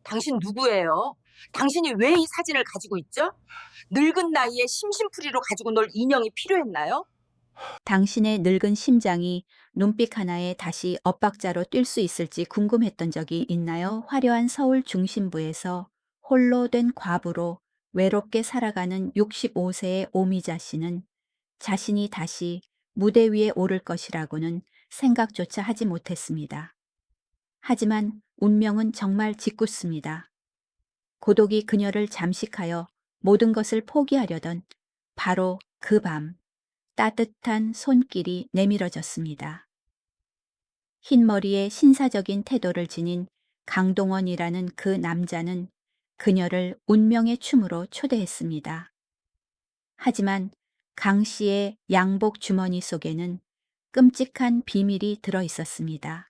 당신 누구예요? 당신이 왜 이 사진을 가지고 있죠? 늙은 나이에 심심풀이로 가지고 놀 인형이 필요했나요? 당신의 늙은 심장이 눈빛 하나에 다시 엇박자로 뛸 수 있을지 궁금했던 적이 있나요? 화려한 서울 중심부에서 홀로 된 과부로 외롭게 살아가는 65세의 오미자 씨는 자신이 다시 무대 위에 오를 것이라고는 생각조차 하지 못했습니다. 하지만 운명은 정말 짓궂습니다. 고독이 그녀를 잠식하여 모든 것을 포기하려던 바로 그 밤, 따뜻한 손길이 내밀어졌습니다. 흰머리에 신사적인 태도를 지닌 강동원이라는 그 남자는 그녀를 운명의 춤으로 초대했습니다. 하지만 강 씨의 양복 주머니 속에는 끔찍한 비밀이 들어 있었습니다.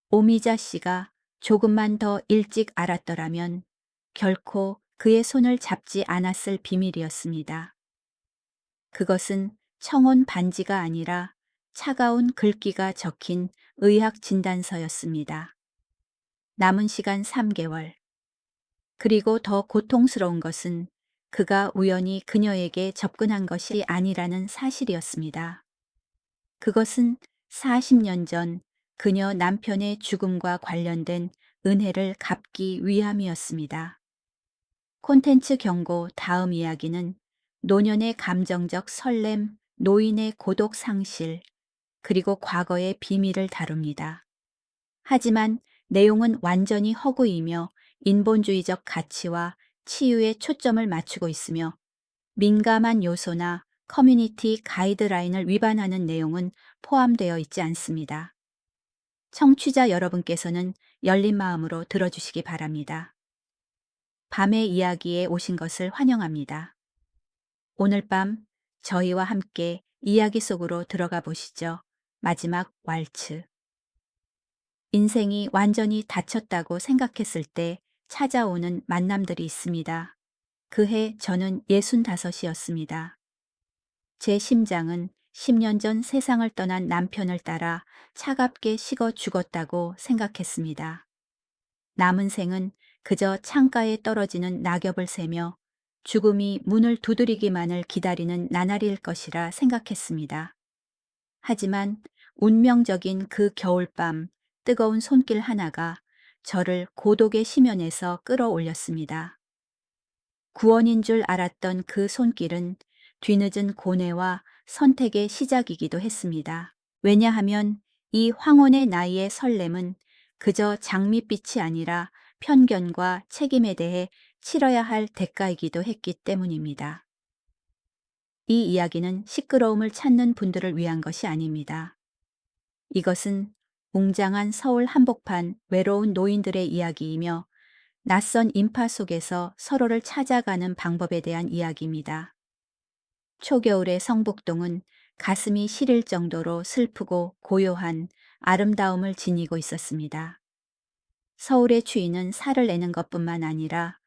오미자 씨가 조금만 더 일찍 알았더라면 결코 그의 손을 잡지 않았을 비밀이었습니다. 그것은 청혼 반지가 아니라 차가운 글귀가 적힌 의학 진단서였습니다. 남은 시간 3개월. 그리고 더 고통스러운 것은 그가 우연히 그녀에게 접근한 것이 아니라는 사실이었습니다. 그것은 40년 전 그녀 남편의 죽음과 관련된 은혜를 갚기 위함이었습니다. 콘텐츠 경고 다음 이야기는 노년의 감정적 설렘, 노인의 고독 상실, 그리고 과거의 비밀을 다룹니다. 하지만 내용은 완전히 허구이며 인본주의적 가치와 치유에 초점을 맞추고 있으며 민감한 요소나 커뮤니티 가이드라인을 위반하는 내용은 포함되어 있지 않습니다. 청취자 여러분께서는 열린 마음으로 들어주시기 바랍니다. 밤의 이야기에 오신 것을 환영합니다. 오늘 밤 저희와 함께 이야기 속으로 들어가 보시죠. 마지막 왈츠. 인생이 완전히 닫혔다고 생각했을 때 찾아오는 만남들이 있습니다. 그해 저는 65이었습니다. 제 심장은 10년 전 세상을 떠난 남편을 따라 차갑게 식어 죽었다고 생각했습니다. 남은 생은 그저 창가에 떨어지는 낙엽을 세며 죽음이 문을 두드리기만을 기다리는 나날일 것이라 생각했습니다. 하지만 운명적인 그 겨울밤 뜨거운 손길 하나가 저를 고독의 심연에서 끌어올렸습니다. 구원인 줄 알았던 그 손길은 뒤늦은 고뇌와 선택의 시작이기도 했습니다. 왜냐하면 이 황혼의 나이의 설렘은 그저 장밋빛이 아니라 편견과 책임에 대해 치러야 할 대가이기도 했기 때문입니다. 이 이야기는 시끄러움을 찾는 분들을 위한 것이 아닙니다. 이것은 웅장한 서울 한복판 외로운 노인들의 이야기이며 낯선 인파 속에서 서로를 찾아가는 방법에 대한 이야기입니다. 초겨울의 성북동은 가슴이 시릴 정도로 슬프고 고요한 아름다움을 지니고 있었습니다. 서울의 추위는 살을 내는 것뿐만 아니라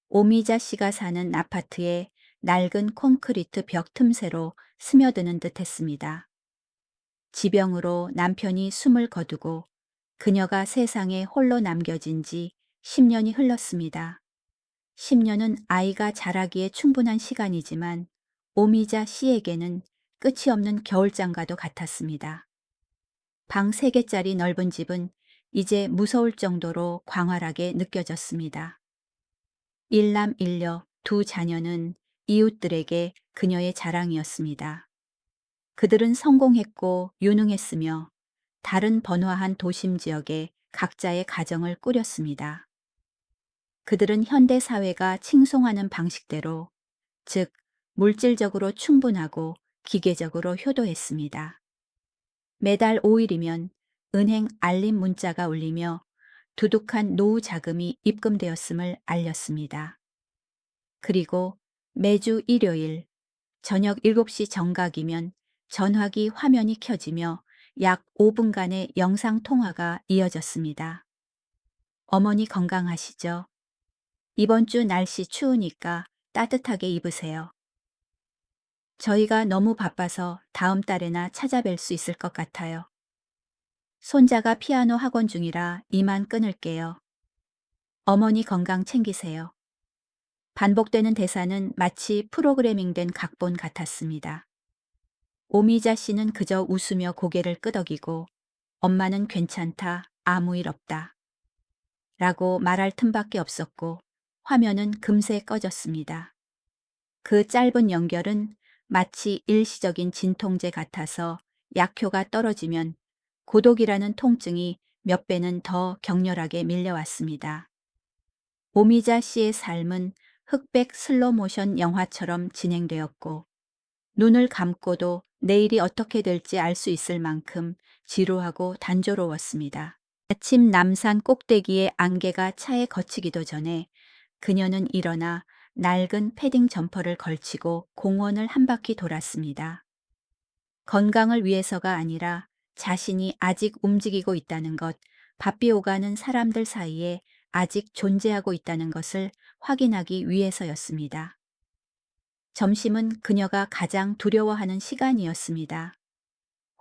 오미자 씨가 사는 아파트의 낡은 콘크리트 벽 틈새로 스며드는 듯 했습니다. 지병으로 남편이 숨을 거두고 그녀가 세상에 홀로 남겨진 지 10년이 흘렀습니다. 10년은 아이가 자라기에 충분한 시간이지만 오미자 씨에게는 끝이 없는 겨울장과도 같았습니다. 방 3개짜리 넓은 집은 이제 무서울 정도로 광활하게 느껴졌습니다. 일남 일녀 두 자녀는 이웃들에게 그녀의 자랑이었습니다. 그들은 성공했고 유능했으며 다른 번화한 도심 지역에 각자의 가정을 꾸렸습니다. 그들은 현대 사회가 칭송하는 방식대로, 즉 물질적으로 충분하고 기계적으로 효도했습니다. 매달 5일이면 은행 알림 문자가 울리며 두둑한 노후 자금이 입금되었음을 알렸습니다. 그리고 매주 일요일 저녁 7시 정각이면 전화기 화면이 켜지며 약 5분간의 영상 통화가 이어졌습니다. 어머니 건강하시죠? 이번 주 날씨 추우니까 따뜻하게 입으세요. 저희가 너무 바빠서 다음 달에나 찾아뵐 수 있을 것 같아요. 손자가 피아노 학원 중이라 이만 끊을게요. 어머니 건강 챙기세요. 반복되는 대사는 마치 프로그래밍된 각본 같았습니다. 오미자 씨는 그저 웃으며 고개를 끄덕이고 엄마는 괜찮다, 아무 일 없다 라고 말할 틈밖에 없었고 화면은 금세 꺼졌습니다. 그 짧은 연결은 마치 일시적인 진통제 같아서 약효가 떨어지면 고독이라는 통증이 몇 배는 더 격렬하게 밀려왔습니다. 오미자 씨의 삶은 흑백 슬로모션 영화처럼 진행되었고 눈을 감고도 내일이 어떻게 될지 알 수 있을 만큼 지루하고 단조로웠습니다. 아침 남산 꼭대기에 안개가 차에 거치기도 전에 그녀는 일어나 낡은 패딩 점퍼를 걸치고 공원을 한 바퀴 돌았습니다. 건강을 위해서가 아니라 자신이 아직 움직이고 있다는 것, 바삐 오가는 사람들 사이에 아직 존재하고 있다는 것을 확인하기 위해서였습니다. 점심은 그녀가 가장 두려워하는 시간이었습니다.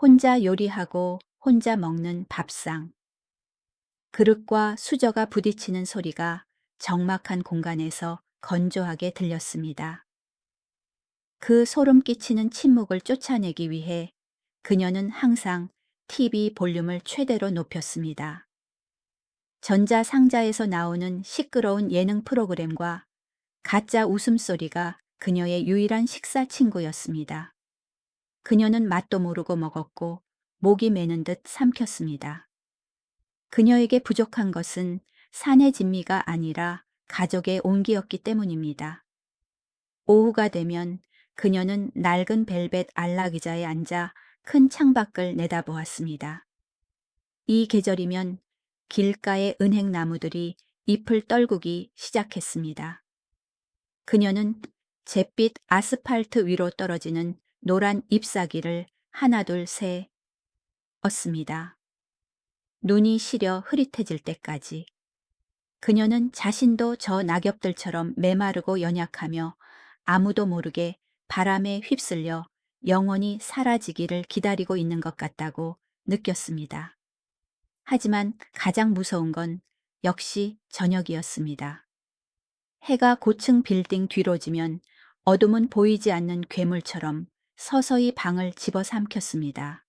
혼자 요리하고 혼자 먹는 밥상. 그릇과 수저가 부딪히는 소리가 적막한 공간에서 건조하게 들렸습니다. 그 소름 끼치는 침묵을 쫓아내기 위해 그녀는 항상 TV 볼륨을 최대로 높였습니다. 전자상자에서 나오는 시끄러운 예능 프로그램과 가짜 웃음소리가 그녀의 유일한 식사 친구였습니다. 그녀는 맛도 모르고 먹었고 목이 메는 듯 삼켰습니다. 그녀에게 부족한 것은 사내 진미가 아니라 가족의 온기였기 때문입니다. 오후가 되면 그녀는 낡은 벨벳 안락의자에 앉아 큰 창밖을 내다보았습니다. 이 계절이면 길가의 은행나무들이 잎을 떨구기 시작했습니다. 그녀는 잿빛 아스팔트 위로 떨어지는 노란 잎사귀를 하나 둘 세 었습니다. 눈이 시려 흐릿해질 때까지. 그녀는 자신도 저 낙엽들처럼 메마르고 연약하며 아무도 모르게 바람에 휩쓸려 영원히 사라지기를 기다리고 있는 것 같다고 느꼈습니다. 하지만 가장 무서운 건 역시 저녁이었습니다. 해가 고층 빌딩 뒤로 지면 어둠은 보이지 않는 괴물처럼 서서히 방을 집어삼켰습니다.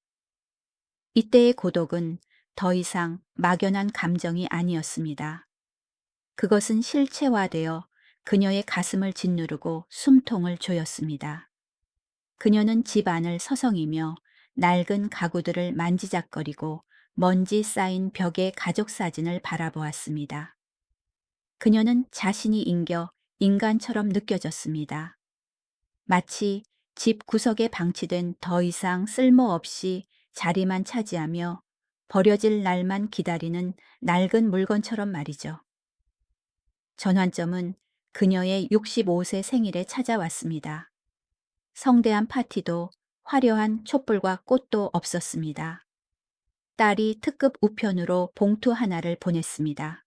이때의 고독은 더 이상 막연한 감정이 아니었습니다. 그것은 실체화되어 그녀의 가슴을 짓누르고 숨통을 조였습니다. 그녀는 집 안을 서성이며 낡은 가구들을 만지작거리고 먼지 쌓인 벽의 가족 사진을 바라보았습니다. 그녀는 자신이 인겨 인간처럼 느껴졌습니다. 마치 집 구석에 방치된 더 이상 쓸모없이 자리만 차지하며 버려질 날만 기다리는 낡은 물건처럼 말이죠. 전환점은 그녀의 65세 생일에 찾아왔습니다. 성대한 파티도 화려한 촛불과 꽃도 없었습니다. 딸이 특급 우편으로 봉투 하나를 보냈습니다.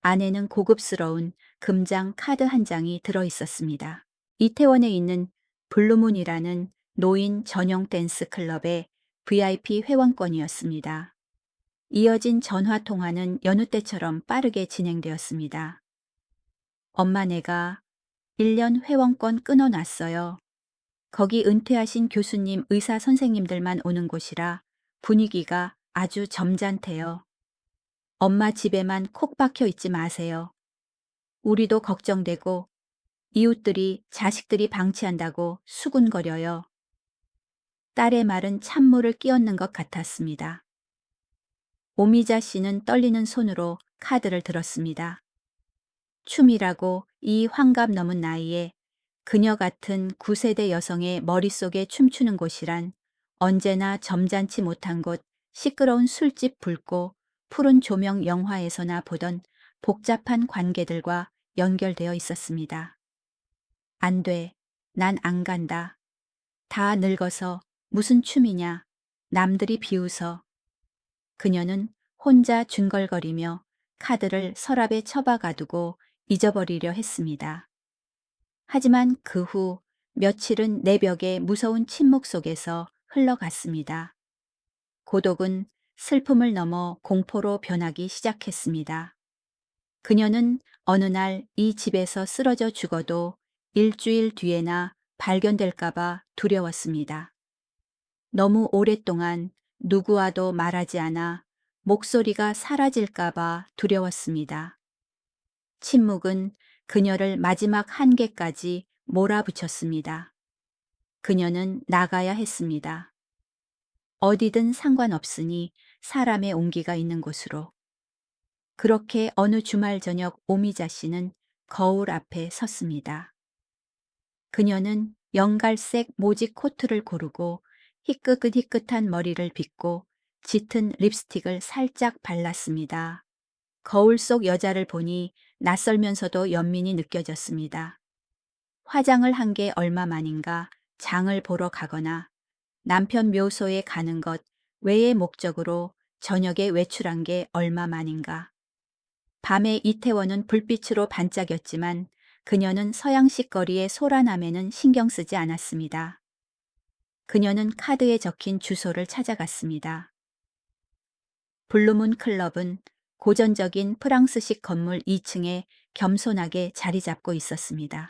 안에는 고급스러운 금장 카드 한 장이 들어 있었습니다. 이태원에 있는 블루문이라는 노인 전용 댄스 클럽의 VIP 회원권이었습니다. 이어진 전화 통화는 여느 때처럼 빠르게 진행되었습니다. 엄마 내가 1년 회원권 끊어놨어요. 거기 은퇴하신 교수님, 의사 선생님들만 오는 곳이라 분위기가 아주 점잖대요. 엄마 집에만 콕 박혀 있지 마세요. 우리도 걱정되고 이웃들이 자식들이 방치한다고 수군거려요. 딸의 말은 찬물을 끼얹는 것 같았습니다. 오미자 씨는 떨리는 손으로 카드를 들었습니다. 춤이라고 이 환갑 넘은 나이에 그녀 같은 9세대 여성의 머릿속에 춤추는 곳이란 언제나 점잖지 못한 곳, 시끄러운 술집 붉고 푸른 조명 영화에서나 보던 복잡한 관계들과 연결되어 있었습니다. 안 돼. 난 안 간다. 다 늙어서 무슨 춤이냐. 남들이 비웃어. 그녀는 혼자 중걸거리며 카드를 서랍에 처박아 가두고 잊어버리려 했습니다. 하지만 그 후 며칠은 내벽의 무서운 침묵 속에서 흘러갔습니다. 고독은 슬픔을 넘어 공포로 변하기 시작했습니다. 그녀는 어느 날 이 집에서 쓰러져 죽어도 일주일 뒤에나 발견될까봐 두려웠습니다. 너무 오랫동안 누구와도 말하지 않아 목소리가 사라질까봐 두려웠습니다. 침묵은 그녀를 마지막 한계까지 몰아붙였습니다. 그녀는 나가야 했습니다. 어디든 상관없으니 사람의 온기가 있는 곳으로. 그렇게 어느 주말 저녁 오미자 씨는 거울 앞에 섰습니다. 그녀는 연갈색 모직 코트를 고르고 희끗희끗한 머리를 빗고 짙은 립스틱을 살짝 발랐습니다. 거울 속 여자를 보니 낯설면서도 연민이 느껴졌습니다. 화장을 한 게 얼마 만인가 장을 보러 가거나 남편 묘소에 가는 것 외의 목적으로 저녁에 외출한 게 얼마 만인가. 밤에 이태원은 불빛으로 반짝였지만 그녀는 서양식 거리의 소란함에는 신경 쓰지 않았습니다. 그녀는 카드에 적힌 주소를 찾아갔습니다. 블루문 클럽은 고전적인 프랑스식 건물 2층에 겸손하게 자리 잡고 있었습니다.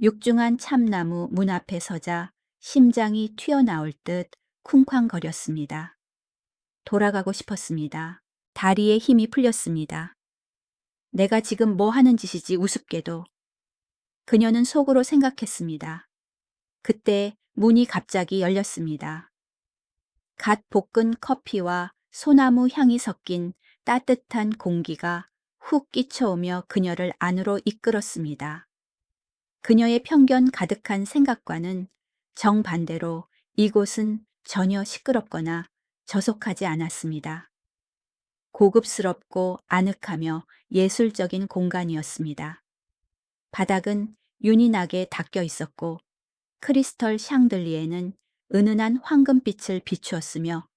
육중한 참나무 문 앞에 서자 심장이 튀어나올 듯 쿵쾅거렸습니다. 돌아가고 싶었습니다. 다리에 힘이 풀렸습니다. 내가 지금 뭐 하는 짓이지 우습게도. 그녀는 속으로 생각했습니다. 그때 문이 갑자기 열렸습니다. 갓 볶은 커피와 소나무 향이 섞인 따뜻한 공기가 훅 끼쳐오며 그녀를 안으로 이끌었습니다. 그녀의 편견 가득한 생각과는 정반대로 이곳은 전혀 시끄럽거나 저속하지 않았습니다. 고급스럽고 아늑하며 예술적인 공간이었습니다. 바닥은 윤이 나게 닦여 있었고 크리스털 샹들리에는 은은한 황금빛을 비추었으며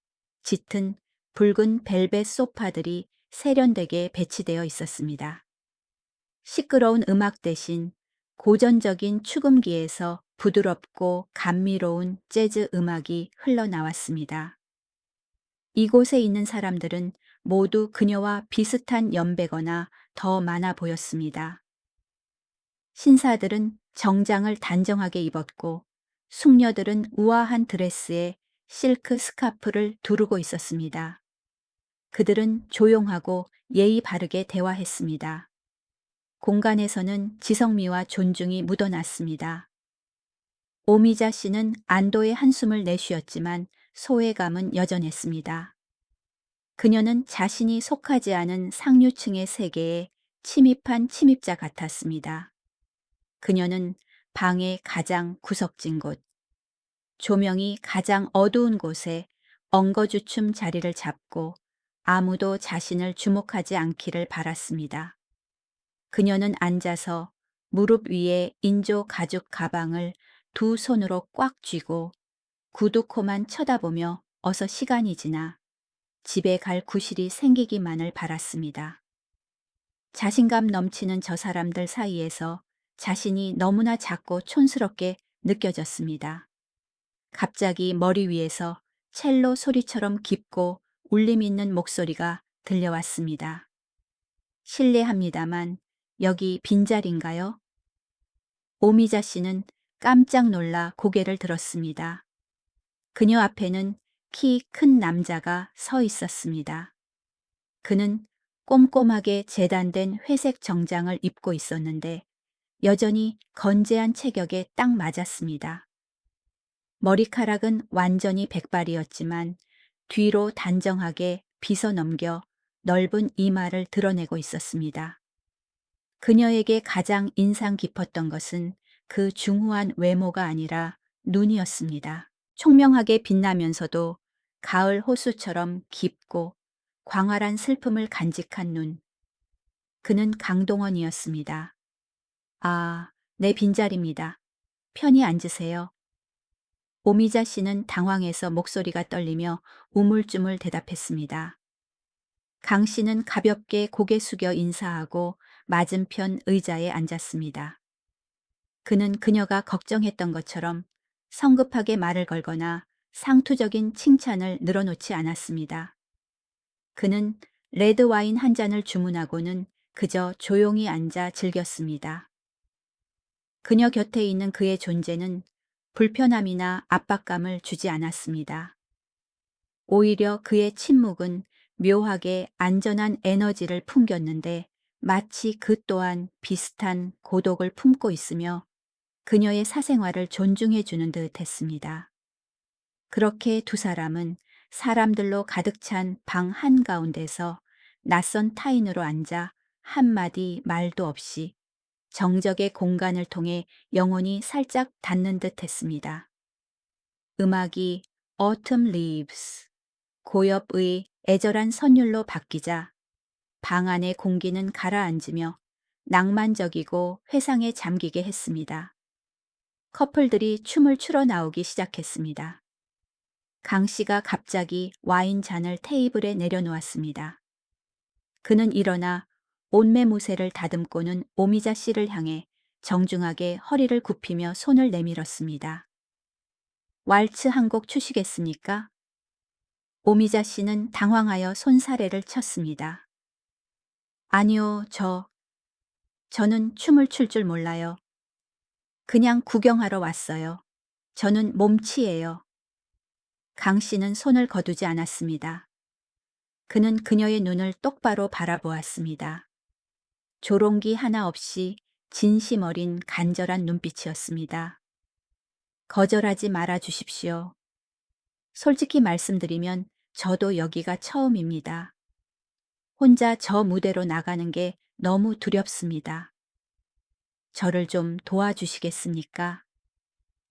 짙은 붉은 벨벳 소파들이 세련되게 배치되어 있었습니다. 시끄러운 음악 대신 고전적인 축음기에서 부드럽고 감미로운 재즈 음악이 흘러나왔습니다. 이곳에 있는 사람들은 모두 그녀와 비슷한 연배거나 더 많아 보였습니다. 신사들은 정장을 단정하게 입었고 숙녀들은 우아한 드레스에 실크 스카프를 두르고 있었습니다. 그들은 조용하고 예의 바르게 대화했습니다. 공간에서는 지성미와 존중이 묻어났습니다. 오미자 씨는 안도의 한숨을 내쉬었지만 소외감은 여전했습니다. 그녀는 자신이 속하지 않은 상류층의 세계에 침입한 침입자 같았습니다. 그녀는 방의 가장 구석진 곳, 조명이 가장 어두운 곳에 엉거주춤 자리를 잡고 아무도 자신을 주목하지 않기를 바랐습니다. 그녀는 앉아서 무릎 위에 인조 가죽 가방을 두 손으로 꽉 쥐고 구두코만 쳐다보며 어서 시간이 지나 집에 갈 구실이 생기기만을 바랐습니다. 자신감 넘치는 저 사람들 사이에서 자신이 너무나 작고 촌스럽게 느껴졌습니다. 갑자기 머리 위에서 첼로 소리처럼 깊고 울림 있는 목소리가 들려왔습니다. 실례합니다만 여기 빈자리인가요? 오미자 씨는 깜짝 놀라 고개를 들었습니다. 그녀 앞에는 키 큰 남자가 서 있었습니다. 그는 꼼꼼하게 재단된 회색 정장을 입고 있었는데 여전히 건재한 체격에 딱 맞았습니다. 머리카락은 완전히 백발이었지만 뒤로 단정하게 빗어 넘겨 넓은 이마를 드러내고 있었습니다. 그녀에게 가장 인상 깊었던 것은 그 중후한 외모가 아니라 눈이었습니다. 총명하게 빛나면서도 가을 호수처럼 깊고 광활한 슬픔을 간직한 눈. 그는 강동원이었습니다. 아, 내 빈자리입니다. 편히 앉으세요. 오미자 씨는 당황해서 목소리가 떨리며 우물쭈물 대답했습니다. 강 씨는 가볍게 고개 숙여 인사하고 맞은편 의자에 앉았습니다. 그는 그녀가 걱정했던 것처럼 성급하게 말을 걸거나 상투적인 칭찬을 늘어놓지 않았습니다. 그는 레드 와인 한 잔을 주문하고는 그저 조용히 앉아 즐겼습니다. 그녀 곁에 있는 그의 존재는 불편함이나 압박감을 주지 않았습니다. 오히려 그의 침묵은 묘하게 안전한 에너지를 풍겼는데 마치 그 또한 비슷한 고독을 품고 있으며 그녀의 사생활을 존중해 주는 듯 했습니다. 그렇게 두 사람은 사람들로 가득 찬 방 한가운데서 낯선 타인으로 앉아 한마디 말도 없이 정적의 공간을 통해 영혼이 살짝 닿는 듯 했습니다. 음악이 Autumn Leaves, 고엽의 애절한 선율로 바뀌자 방 안의 공기는 가라앉으며 낭만적이고 회상에 잠기게 했습니다. 커플들이 춤을 추러 나오기 시작했습니다. 강 씨가 갑자기 와인 잔을 테이블에 내려놓았습니다. 그는 일어나 옷매무새를 다듬고는 오미자 씨를 향해 정중하게 허리를 굽히며 손을 내밀었습니다. 왈츠 한 곡 추시겠습니까? 오미자 씨는 당황하여 손사래를 쳤습니다. 아니요, 저는 춤을 출 줄 몰라요. 그냥 구경하러 왔어요. 저는 몸치예요. 강 씨는 손을 거두지 않았습니다. 그는 그녀의 눈을 똑바로 바라보았습니다. 조롱기 하나 없이 진심 어린 간절한 눈빛이었습니다. 거절하지 말아 주십시오. 솔직히 말씀드리면 저도 여기가 처음입니다. 혼자 저 무대로 나가는 게 너무 두렵습니다. 저를 좀 도와주시겠습니까?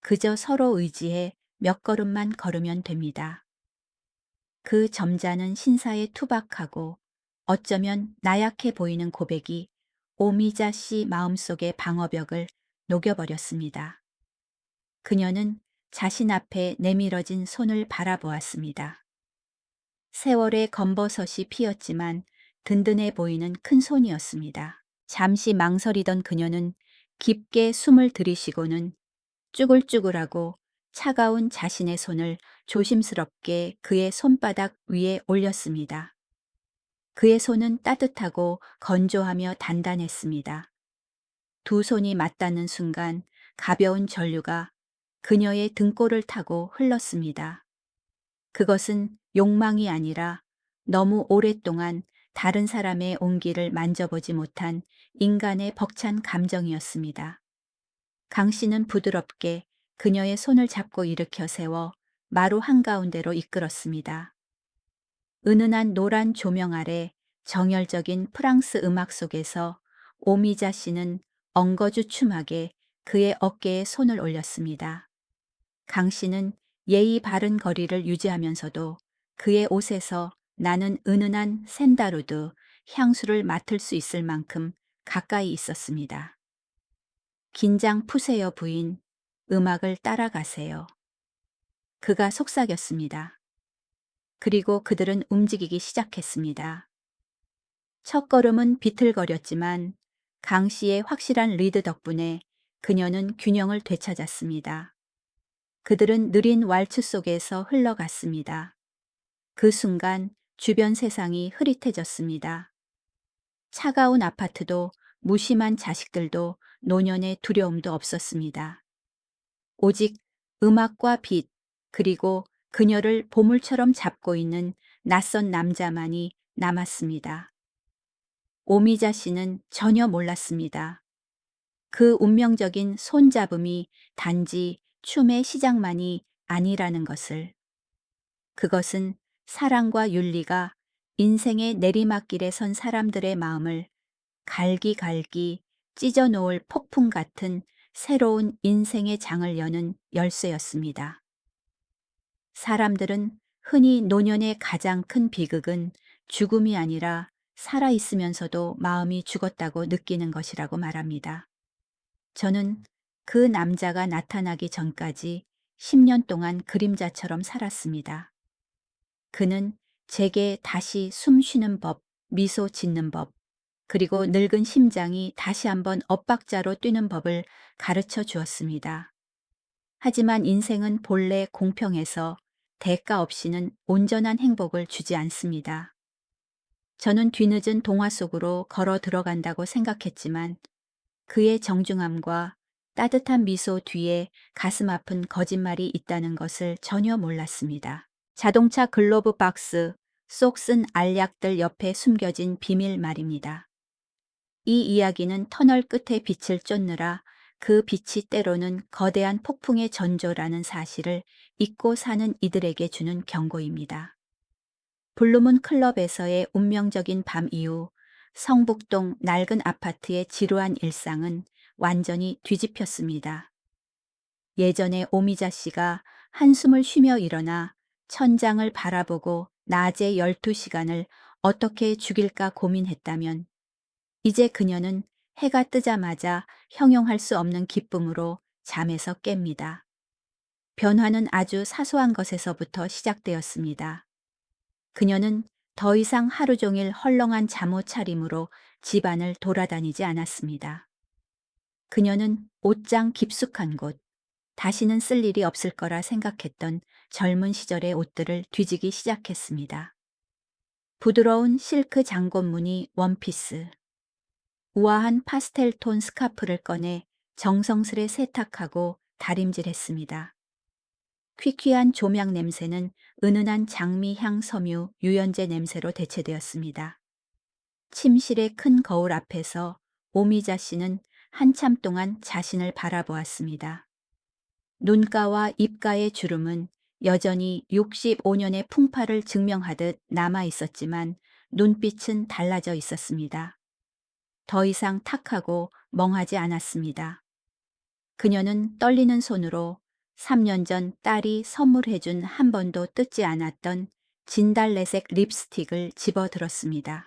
그저 서로 의지해 몇 걸음만 걸으면 됩니다. 그 점잖은 신사에 투박하고 어쩌면 나약해 보이는 고백이 오미자 씨 마음속의 방어벽을 녹여버렸습니다. 그녀는 자신 앞에 내밀어진 손을 바라보았습니다. 세월의 검버섯이 피었지만 든든해 보이는 큰 손이었습니다. 잠시 망설이던 그녀는 깊게 숨을 들이쉬고는 쭈글쭈글하고 차가운 자신의 손을 조심스럽게 그의 손바닥 위에 올렸습니다. 그의 손은 따뜻하고 건조하며 단단했습니다. 두 손이 맞닿는 순간 가벼운 전류가 그녀의 등골을 타고 흘렀습니다. 그것은 욕망이 아니라 너무 오랫동안 다른 사람의 온기를 만져보지 못한 인간의 벅찬 감정이었습니다. 강 씨는 부드럽게 그녀의 손을 잡고 일으켜 세워 마루 한가운데로 이끌었습니다. 은은한 노란 조명 아래 정열적인 프랑스 음악 속에서 오미자 씨는 엉거주춤하게 그의 어깨에 손을 올렸습니다. 강 씨는 예의 바른 거리를 유지하면서도 그의 옷에서 나는 은은한 샌다루드 향수를 맡을 수 있을 만큼 가까이 있었습니다. 긴장 푸세요, 부인. 음악을 따라가세요. 그가 속삭였습니다. 그리고 그들은 움직이기 시작했습니다. 첫 걸음은 비틀거렸지만 강 씨의 확실한 리드 덕분에 그녀는 균형을 되찾았습니다. 그들은 느린 왈츠 속에서 흘러갔습니다. 그 순간 주변 세상이 흐릿해졌습니다. 차가운 아파트도 무심한 자식들도 노년의 두려움도 없었습니다. 오직 음악과 빛, 그리고 그녀를 보물처럼 잡고 있는 낯선 남자만이 남았습니다. 오미자 씨는 전혀 몰랐습니다. 그 운명적인 손잡음이 단지 춤의 시작만이 아니라는 것을. 그것은 사랑과 윤리가 인생의 내리막길에 선 사람들의 마음을 갈기갈기 찢어놓을 폭풍 같은 새로운 인생의 장을 여는 열쇠였습니다. 사람들은 흔히 노년의 가장 큰 비극은 죽음이 아니라 살아있으면서도 마음이 죽었다고 느끼는 것이라고 말합니다. 저는 그 남자가 나타나기 전까지 10년 동안 그림자처럼 살았습니다. 그는 제게 다시 숨 쉬는 법, 미소 짓는 법, 그리고 늙은 심장이 다시 한번 엇박자로 뛰는 법을 가르쳐 주었습니다. 하지만 인생은 본래 공평해서 대가 없이는 온전한 행복을 주지 않습니다. 저는 뒤늦은 동화 속으로 걸어 들어간다고 생각했지만 그의 정중함과 따뜻한 미소 뒤에 가슴 아픈 거짓말이 있다는 것을 전혀 몰랐습니다. 자동차 글로브 박스 속 쓴 알약들 옆에 숨겨진 비밀 말입니다. 이 이야기는 터널 끝에 빛을 쫓느라 그 빛이 때로는 거대한 폭풍의 전조라는 사실을 잊고 사는 이들에게 주는 경고입니다. 블루문 클럽에서의 운명적인 밤 이후 성북동 낡은 아파트의 지루한 일상은 완전히 뒤집혔습니다. 예전에 오미자 씨가 한숨을 쉬며 일어나 천장을 바라보고 낮에 12시간을 어떻게 죽일까 고민했다면 이제 그녀는 해가 뜨자마자 형용할 수 없는 기쁨으로 잠에서 깹니다. 변화는 아주 사소한 것에서부터 시작되었습니다. 그녀는 더 이상 하루 종일 헐렁한 잠옷 차림으로 집안을 돌아다니지 않았습니다. 그녀는 옷장 깊숙한 곳, 다시는 쓸 일이 없을 거라 생각했던 젊은 시절의 옷들을 뒤지기 시작했습니다. 부드러운 실크 장군무늬 원피스, 우아한 파스텔 톤 스카프를 꺼내 정성스레 세탁하고 다림질했습니다. 퀴퀴한 조명 냄새는 은은한 장미향 섬유 유연제 냄새로 대체되었습니다. 침실의 큰 거울 앞에서 오미자 씨는 한참 동안 자신을 바라보았습니다. 눈가와 입가의 주름은 여전히 65년의 풍파를 증명하듯 남아 있었지만 눈빛은 달라져 있었습니다. 더 이상 탁하고 멍하지 않았습니다. 그녀는 떨리는 손으로 3년 전 딸이 선물해준 한 번도 뜯지 않았던 진달래색 립스틱을 집어들었습니다.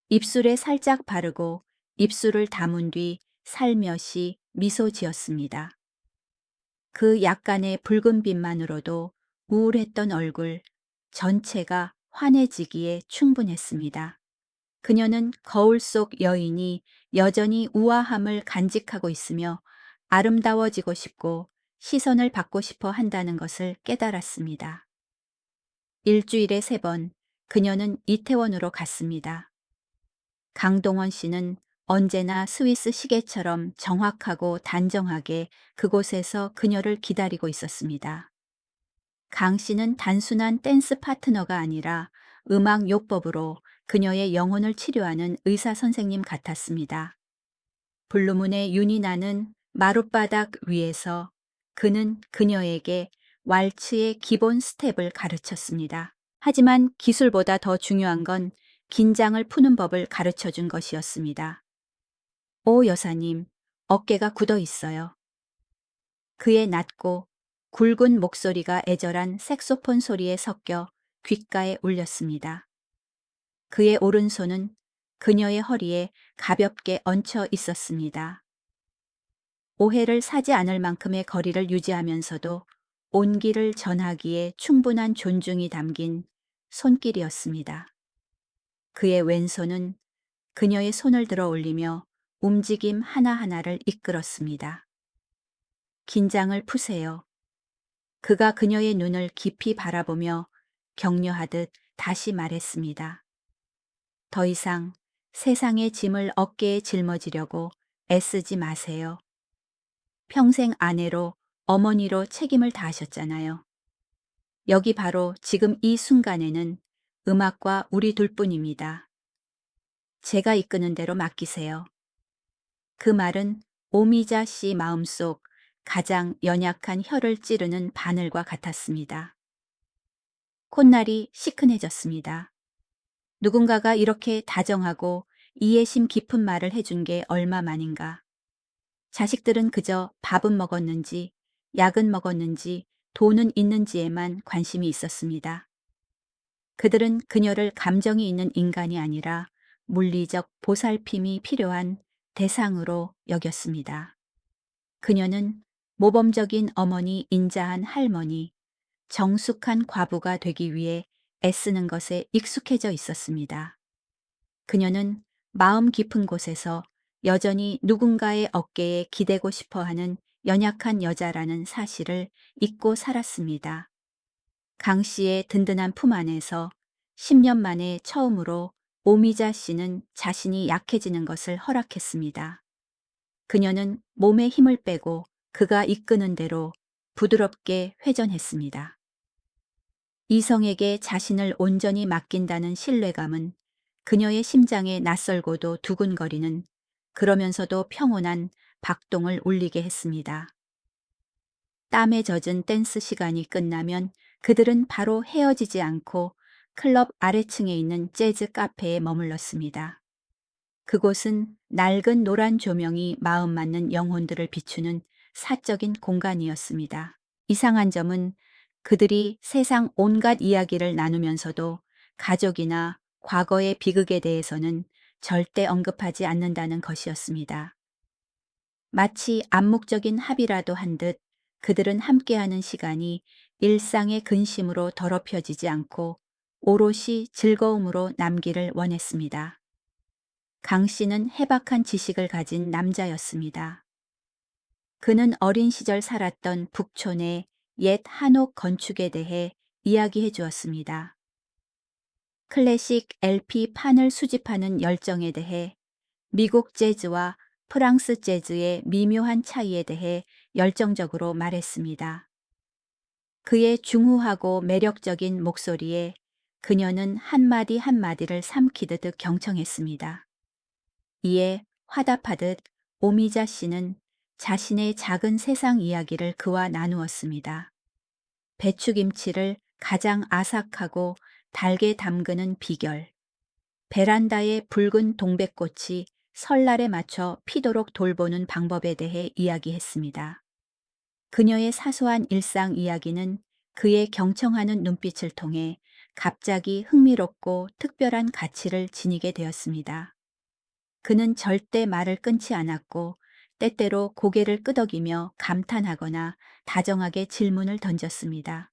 입술에 살짝 바르고 입술을 다문 뒤 살며시 미소 지었습니다. 그 약간의 붉은 빛만으로도 우울했던 얼굴 전체가 환해지기에 충분했습니다. 그녀는 거울 속 여인이 여전히 우아함을 간직하고 있으며 아름다워지고 싶고 시선을 받고 싶어 한다는 것을 깨달았습니다. 일주일에 3번 그녀는 이태원으로 갔습니다. 강동원 씨는 언제나 스위스 시계처럼 정확하고 단정하게 그곳에서 그녀를 기다리고 있었습니다. 강 씨는 단순한 댄스 파트너가 아니라 음악 요법으로 그녀의 영혼을 치료하는 의사 선생님 같았습니다. 블루문의 윤이 나는 마룻바닥 위에서 그는 그녀에게 왈츠의 기본 스텝을 가르쳤습니다. 하지만 기술보다 더 중요한 건 긴장을 푸는 법을 가르쳐 준 것이었습니다. 오 여사님, 어깨가 굳어 있어요. 그의 낮고 굵은 목소리가 애절한 색소폰 소리에 섞여 귓가에 울렸습니다. 그의 오른손은 그녀의 허리에 가볍게 얹혀 있었습니다. 오해를 사지 않을 만큼의 거리를 유지하면서도 온기를 전하기에 충분한 존중이 담긴 손길이었습니다. 그의 왼손은 그녀의 손을 들어 올리며 움직임 하나하나를 이끌었습니다. 긴장을 푸세요. 그가 그녀의 눈을 깊이 바라보며 격려하듯 다시 말했습니다. 더 이상 세상의 짐을 어깨에 짊어지려고 애쓰지 마세요. 평생 아내로 어머니로 책임을 다하셨잖아요. 여기 바로 지금 이 순간에는 음악과 우리 둘뿐입니다. 제가 이끄는 대로 맡기세요. 그 말은 오미자 씨 마음속 가장 연약한 혀를 찌르는 바늘과 같았습니다. 콧날이 시큰해졌습니다. 누군가가 이렇게 다정하고 이해심 깊은 말을 해준 게 얼마만인가. 자식들은 그저 밥은 먹었는지, 약은 먹었는지, 돈은 있는지에만 관심이 있었습니다. 그들은 그녀를 감정이 있는 인간이 아니라 물리적 보살핌이 필요한 대상으로 여겼습니다. 그녀는 모범적인 어머니, 인자한 할머니, 정숙한 과부가 되기 위해 애쓰는 것에 익숙해져 있었습니다. 그녀는 마음 깊은 곳에서 여전히 누군가의 어깨에 기대고 싶어 하는 연약한 여자라는 사실을 잊고 살았습니다. 강 씨의 든든한 품 안에서 10년 만에 처음으로 오미자 씨는 자신이 약해지는 것을 허락했습니다. 그녀는 몸에 힘을 빼고 그가 이끄는 대로 부드럽게 회전했습니다. 이성에게 자신을 온전히 맡긴다는 신뢰감은 그녀의 심장에 낯설고도 두근거리는, 그러면서도 평온한 박동을 울리게 했습니다. 땀에 젖은 댄스 시간이 끝나면 그들은 바로 헤어지지 않고 클럽 아래층에 있는 재즈 카페에 머물렀습니다. 그곳은 낡은 노란 조명이 마음 맞는 영혼들을 비추는 사적인 공간이었습니다. 이상한 점은 그들이 세상 온갖 이야기를 나누면서도 가족이나 과거의 비극에 대해서는 절대 언급하지 않는다는 것이었습니다. 마치 암묵적인 합의라도 한 듯 그들은 함께하는 시간이 일상의 근심으로 더럽혀지지 않고 오롯이 즐거움으로 남기를 원했습니다. 강 씨는 해박한 지식을 가진 남자였습니다. 그는 어린 시절 살았던 북촌의 옛 한옥 건축에 대해 이야기해 주었습니다. 클래식 LP 판을 수집하는 열정에 대해, 미국 재즈와 프랑스 재즈의 미묘한 차이에 대해 열정적으로 말했습니다. 그의 중후하고 매력적인 목소리에 그녀는 한마디 한마디를 삼키듯 경청했습니다. 이에 화답하듯 오미자 씨는 자신의 작은 세상 이야기를 그와 나누었습니다. 배추김치를 가장 아삭하고 달게 담그는 비결, 베란다의 붉은 동백꽃이 설날에 맞춰 피도록 돌보는 방법에 대해 이야기했습니다. 그녀의 사소한 일상 이야기는 그의 경청하는 눈빛을 통해 갑자기 흥미롭고 특별한 가치를 지니게 되었습니다. 그는 절대 말을 끊지 않았고 때때로 고개를 끄덕이며 감탄하거나 다정하게 질문을 던졌습니다.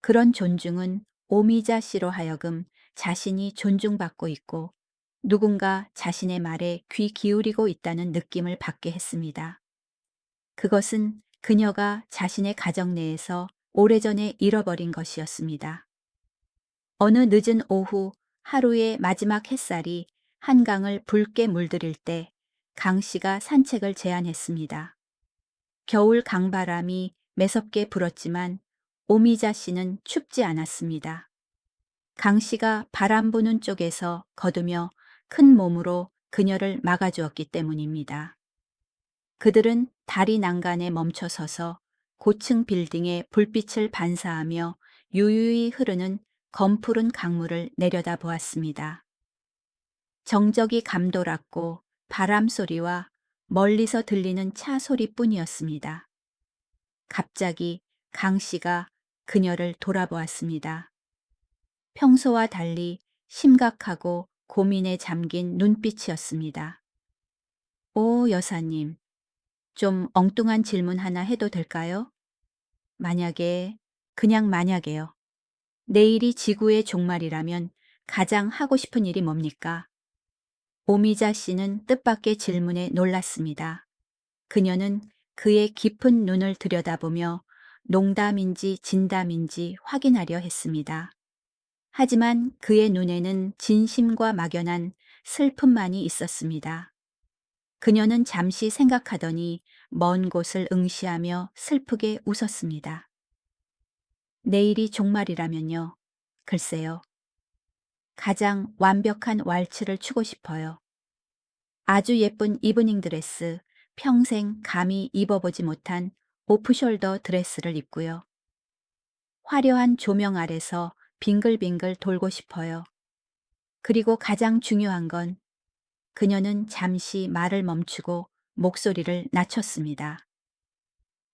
그런 존중은 오미자 씨로 하여금 자신이 존중받고 있고 누군가 자신의 말에 귀 기울이고 있다는 느낌을 받게 했습니다. 그것은 그녀가 자신의 가정 내에서 오래전에 잃어버린 것이었습니다. 어느 늦은 오후, 하루의 마지막 햇살이 한강을 붉게 물들일 때 강 씨가 산책을 제안했습니다. 겨울 강바람이 매섭게 불었지만 오미자 씨는 춥지 않았습니다. 강 씨가 바람 부는 쪽에서 거두며 큰 몸으로 그녀를 막아주었기 때문입니다. 그들은 다리 난간에 멈춰 서서 고층 빌딩의 불빛을 반사하며 유유히 흐르는 검푸른 강물을 내려다 보았습니다. 정적이 감돌았고 바람 소리와 멀리서 들리는 차 소리뿐이었습니다. 갑자기 강 씨가 그녀를 돌아보았습니다. 평소와 달리 심각하고 고민에 잠긴 눈빛이었습니다. 오, 여사님, 좀 엉뚱한 질문 하나 해도 될까요? 만약에, 그냥 만약에요. 내일이 지구의 종말이라면 가장 하고 싶은 일이 뭡니까? 오미자 씨는 뜻밖의 질문에 놀랐습니다. 그녀는 그의 깊은 눈을 들여다보며 농담인지 진담인지 확인하려 했습니다. 하지만 그의 눈에는 진심과 막연한 슬픔만이 있었습니다. 그녀는 잠시 생각하더니 먼 곳을 응시하며 슬프게 웃었습니다. 내일이 종말이라면요. 글쎄요. 가장 완벽한 왈츠를 추고 싶어요. 아주 예쁜 이브닝 드레스, 평생 감히 입어보지 못한 오프숄더 드레스를 입고요. 화려한 조명 아래서 빙글빙글 돌고 싶어요. 그리고 가장 중요한 건, 그녀는 잠시 말을 멈추고 목소리를 낮췄습니다.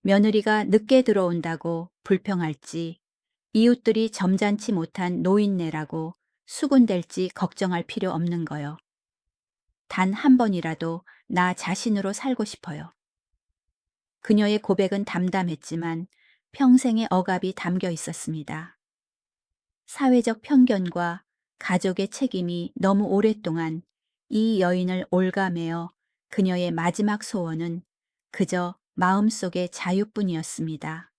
며느리가 늦게 들어온다고 불평할지, 이웃들이 점잖지 못한 노인네라고 수군댈지 걱정할 필요 없는 거요. 단 한 번이라도 나 자신으로 살고 싶어요. 그녀의 고백은 담담했지만 평생의 억압이 담겨 있었습니다. 사회적 편견과 가족의 책임이 너무 오랫동안 이 여인을 올가매어 그녀의 마지막 소원은 그저 마음속의 자유뿐이었습니다.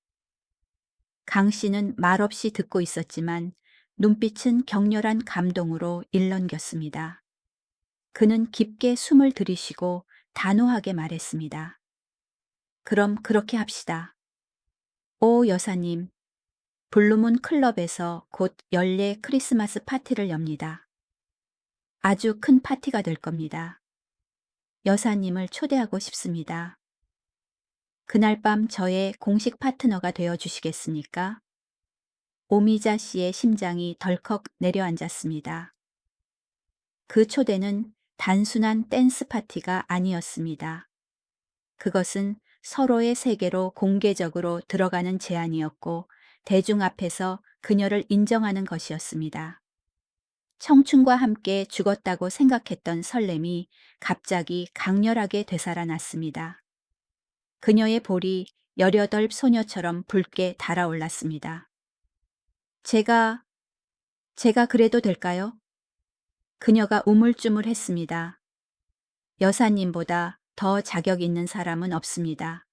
강 씨는 말없이 듣고 있었지만 눈빛은 격렬한 감동으로 일렁겼습니다. 그는 깊게 숨을 들이쉬고 단호하게 말했습니다. 그럼 그렇게 합시다. 오 여사님, 블루문 클럽에서 곧 연례 크리스마스 파티를 엽니다. 아주 큰 파티가 될 겁니다. 여사님을 초대하고 싶습니다. 그날 밤 저의 공식 파트너가 되어 주시겠습니까? 오미자 씨의 심장이 덜컥 내려앉았습니다. 그 초대는 단순한 댄스 파티가 아니었습니다. 그것은 서로의 세계로 공개적으로 들어가는 제안이었고 대중 앞에서 그녀를 인정하는 것이었습니다. 청춘과 함께 죽었다고 생각했던 설렘이 갑자기 강렬하게 되살아났습니다. 그녀의 볼이 18 소녀처럼 붉게 달아올랐습니다. 제가 그래도 될까요? 그녀가 우물쭈물했습니다. 여사님보다 더 자격 있는 사람은 없습니다.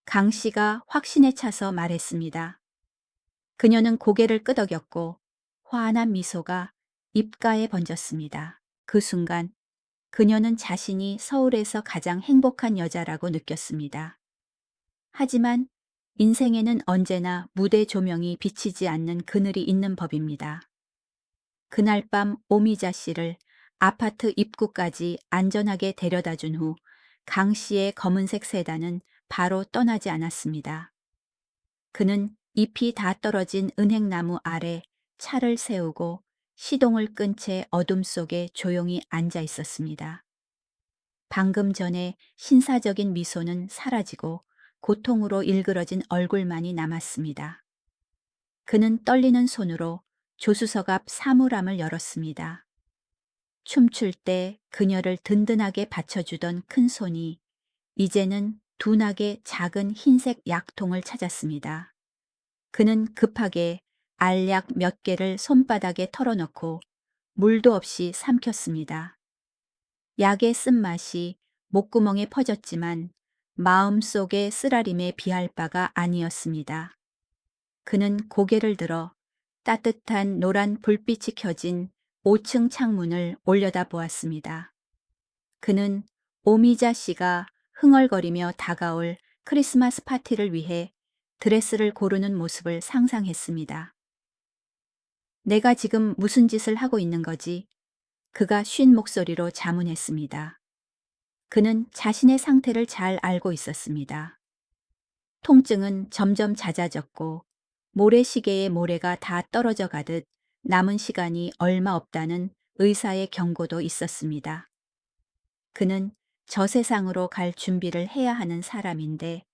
강 씨가 확신에 차서 말했습니다. 그녀는 고개를 끄덕였고 환한 미소가 입가에 번졌습니다. 그 순간 그녀는 자신이 서울에서 가장 행복한 여자라고 느꼈습니다. 하지만 인생에는 언제나 무대 조명이 비치지 않는 그늘이 있는 법입니다. 그날 밤 오미자 씨를 아파트 입구까지 안전하게 데려다 준 후 강 씨의 검은색 세단은 바로 떠나지 않았습니다. 그는 잎이 다 떨어진 은행나무 아래 차를 세우고 시동을 끈 채 어둠 속에 조용히 앉아 있었습니다. 방금 전에 신사적인 미소는 사라지고 고통으로 일그러진 얼굴만이 남았습니다. 그는 떨리는 손으로 조수석 앞 사물함을 열었습니다. 춤출 때 그녀를 든든하게 받쳐주던 큰 손이 이제는 둔하게 작은 흰색 약통을 찾았습니다. 그는 급하게 알약 몇 개를 손바닥에 털어넣고 물도 없이 삼켰습니다. 약의 쓴맛이 목구멍에 퍼졌지만 마음속의 쓰라림에 비할 바가 아니었습니다. 그는 고개를 들어 따뜻한 노란 불빛이 켜진 5층 창문을 올려다보았습니다. 그는 오미자 씨가 흥얼거리며 다가올 크리스마스 파티를 위해 드레스를 고르는 모습을 상상했습니다. 내가 지금 무슨 짓을 하고 있는 거지? 그가 쉰 목소리로 자문했습니다. 그는 자신의 상태를 잘 알고 있었습니다. 통증은 점점 잦아졌고 모래시계의 모래가 다 떨어져 가듯 남은 시간이 얼마 없다는 의사의 경고도 있었습니다. 그는 저 세상으로 갈 준비를 해야 하는 사람인데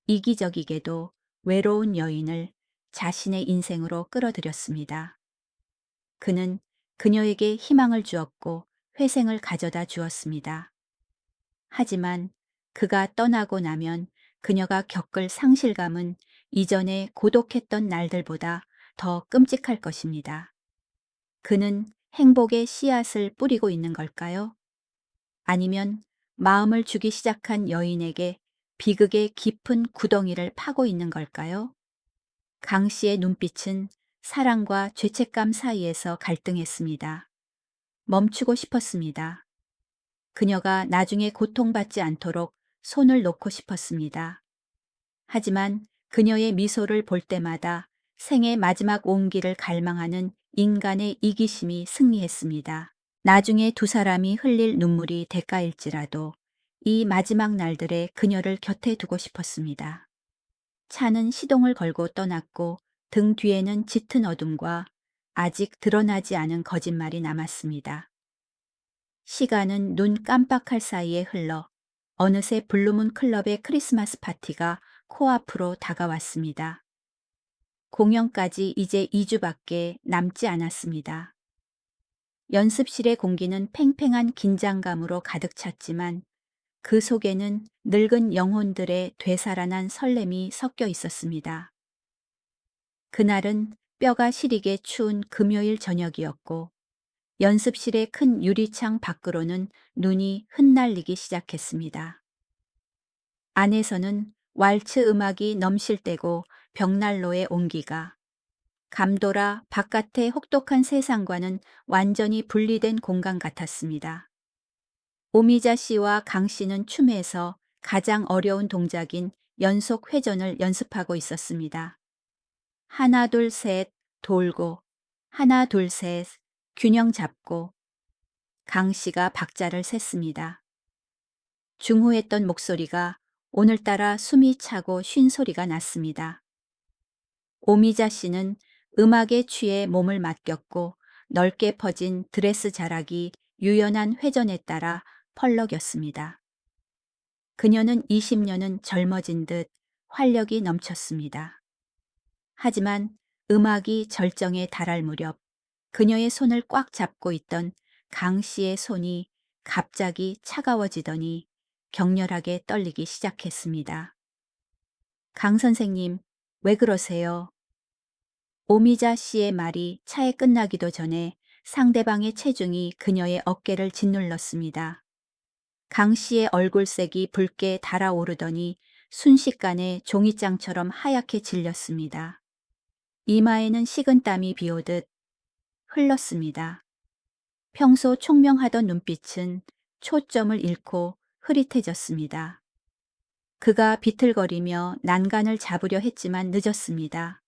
이기적이게도 외로운 여인을 자신의 인생으로 끌어들였습니다. 그는 그녀에게 희망을 주었고 회생을 가져다 주었습니다. 하지만 그가 떠나고 나면 그녀가 겪을 상실감은 이전에 고독했던 날들보다 더 끔찍할 것입니다. 그는 행복의 씨앗을 뿌리고 있는 걸까요? 아니면 마음을 주기 시작한 여인에게 비극의 깊은 구덩이를 파고 있는 걸까요? 강 씨의 눈빛은 사랑과 죄책감 사이에서 갈등했습니다. 멈추고 싶었습니다. 그녀가 나중에 고통받지 않도록 손을 놓고 싶었습니다. 하지만 그녀의 미소를 볼 때마다 생의 마지막 온기를 갈망하는 인간의 이기심이 승리했습니다. 나중에 두 사람이 흘릴 눈물이 대가일지라도 이 마지막 날들에 그녀를 곁에 두고 싶었습니다. 차는 시동을 걸고 떠났고 등 뒤에는 짙은 어둠과 아직 드러나지 않은 거짓말이 남았습니다. 시간은 눈 깜빡할 사이에 흘러 어느새 블루문 클럽의 크리스마스 파티가 코앞으로 다가왔습니다. 공연까지 이제 2주밖에 남지 않았습니다. 연습실의 공기는 팽팽한 긴장감으로 가득 찼지만 그 속에는 늙은 영혼들의 되살아난 설렘이 섞여 있었습니다. 그날은 뼈가 시리게 추운 금요일 저녁이었고 연습실의 큰 유리창 밖으로는 눈이 흩날리기 시작했습니다. 안에서는 왈츠 음악이 넘실대고 벽난로의 온기가 감도라 바깥의 혹독한 세상과는 완전히 분리된 공간 같았습니다. 오미자 씨와 강 씨는 춤에서 가장 어려운 동작인 연속 회전을 연습하고 있었습니다. 하나, 둘, 셋, 돌고, 하나, 둘, 셋, 균형 잡고, 강 씨가 박자를 셌습니다. 중후했던 목소리가 오늘따라 숨이 차고 쉰 소리가 났습니다. 오미자 씨는 음악에 취해 몸을 맡겼고 넓게 퍼진 드레스 자락이 유연한 회전에 따라 펄럭였습니다. 그녀는 20년은 젊어진 듯 활력이 넘쳤습니다. 하지만 음악이 절정에 달할 무렵 그녀의 손을 꽉 잡고 있던 강 씨의 손이 갑자기 차가워지더니 격렬하게 떨리기 시작했습니다. 강 선생님, 왜 그러세요? 오미자 씨의 말이 차에 끝나기도 전에 상대방의 체중이 그녀의 어깨를 짓눌렀습니다. 강 씨의 얼굴색이 붉게 달아오르더니 순식간에 종이장처럼 하얗게 질렸습니다. 이마에는 식은땀이 비오듯 흘렀습니다. 평소 총명하던 눈빛은 초점을 잃고 흐릿해졌습니다. 그가 비틀거리며 난간을 잡으려 했지만 늦었습니다.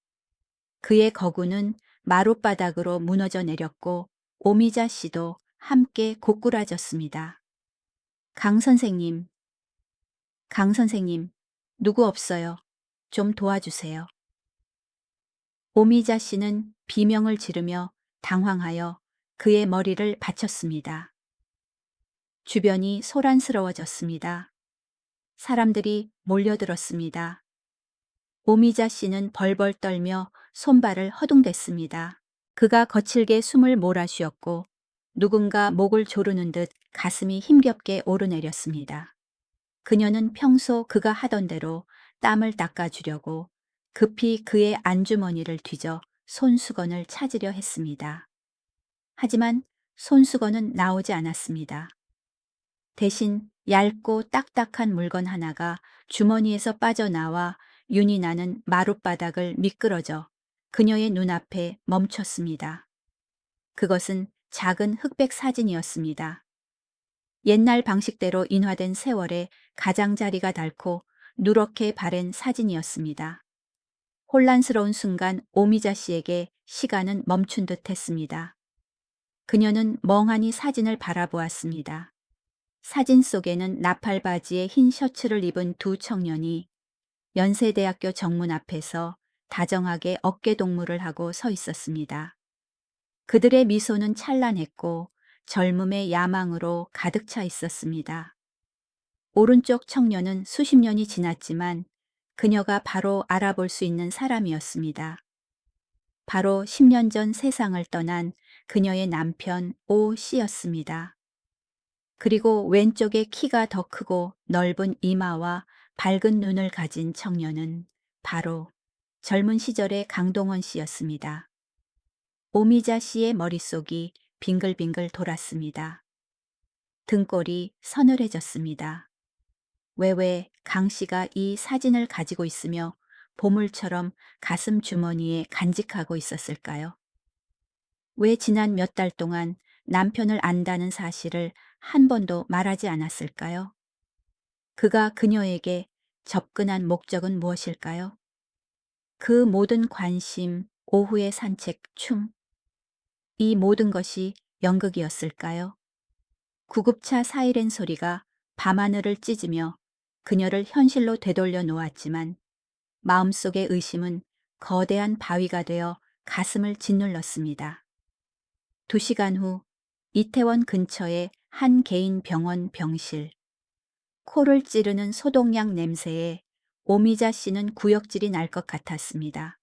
그의 거구는 마룻바닥으로 무너져 내렸고 오미자 씨도 함께 고꾸라졌습니다. 강 선생님, 강 선생님, 누구 없어요. 좀 도와주세요. 오미자 씨는 비명을 지르며 당황하여 그의 머리를 받쳤습니다. 주변이 소란스러워졌습니다. 사람들이 몰려들었습니다. 오미자 씨는 벌벌 떨며 손발을 허둥댔습니다. 그가 거칠게 숨을 몰아쉬었고 누군가 목을 조르는 듯 가슴이 힘겹게 오르내렸습니다. 그녀는 평소 그가 하던 대로 땀을 닦아주려고 급히 그의 안주머니를 뒤져 손수건을 찾으려 했습니다. 하지만 손수건은 나오지 않았습니다. 대신 얇고 딱딱한 물건 하나가 주머니에서 빠져나와 윤이 나는 마룻바닥을 미끄러져 그녀의 눈앞에 멈췄습니다. 그것은 작은 흑백 사진이었습니다. 옛날 방식대로 인화된 세월에 가장자리가 닳고 누렇게 바랜 사진이었습니다. 혼란스러운 순간 오미자 씨에게 시간은 멈춘 듯 했습니다. 그녀는 멍하니 사진을 바라보았습니다. 사진 속에는 나팔바지에 흰 셔츠를 입은 두 청년이 연세대학교 정문 앞에서 다정하게 어깨동무를 하고 서 있었습니다. 그들의 미소는 찬란했고 젊음의 야망으로 가득 차 있었습니다. 오른쪽 청년은 수십 년이 지났지만 그녀가 바로 알아볼 수 있는 사람이었습니다. 바로 10년 전 세상을 떠난 그녀의 남편 오 씨였습니다. 그리고 왼쪽에 키가 더 크고 넓은 이마와 밝은 눈을 가진 청년은 바로 젊은 시절의 강동원 씨였습니다. 오미자 씨의 머릿속이 빙글빙글 돌았습니다. 등골이 서늘해졌습니다. 왜 강 씨가 이 사진을 가지고 있으며 보물처럼 가슴 주머니에 간직하고 있었을까요? 왜 지난 몇 달 동안 남편을 안다는 사실을 한 번도 말하지 않았을까요? 그가 그녀에게 접근한 목적은 무엇일까요? 그 모든 관심, 오후의 산책, 춤, 이 모든 것이 연극이었을까요? 구급차 사이렌 소리가 밤하늘을 찢으며 그녀를 현실로 되돌려 놓았지만 마음속의 의심은 거대한 바위가 되어 가슴을 짓눌렀습니다. 2시간 후 이태원 근처의 한 개인 병원 병실. 코를 찌르는 소독약 냄새에 오미자 씨는 구역질이 날 것 같았습니다.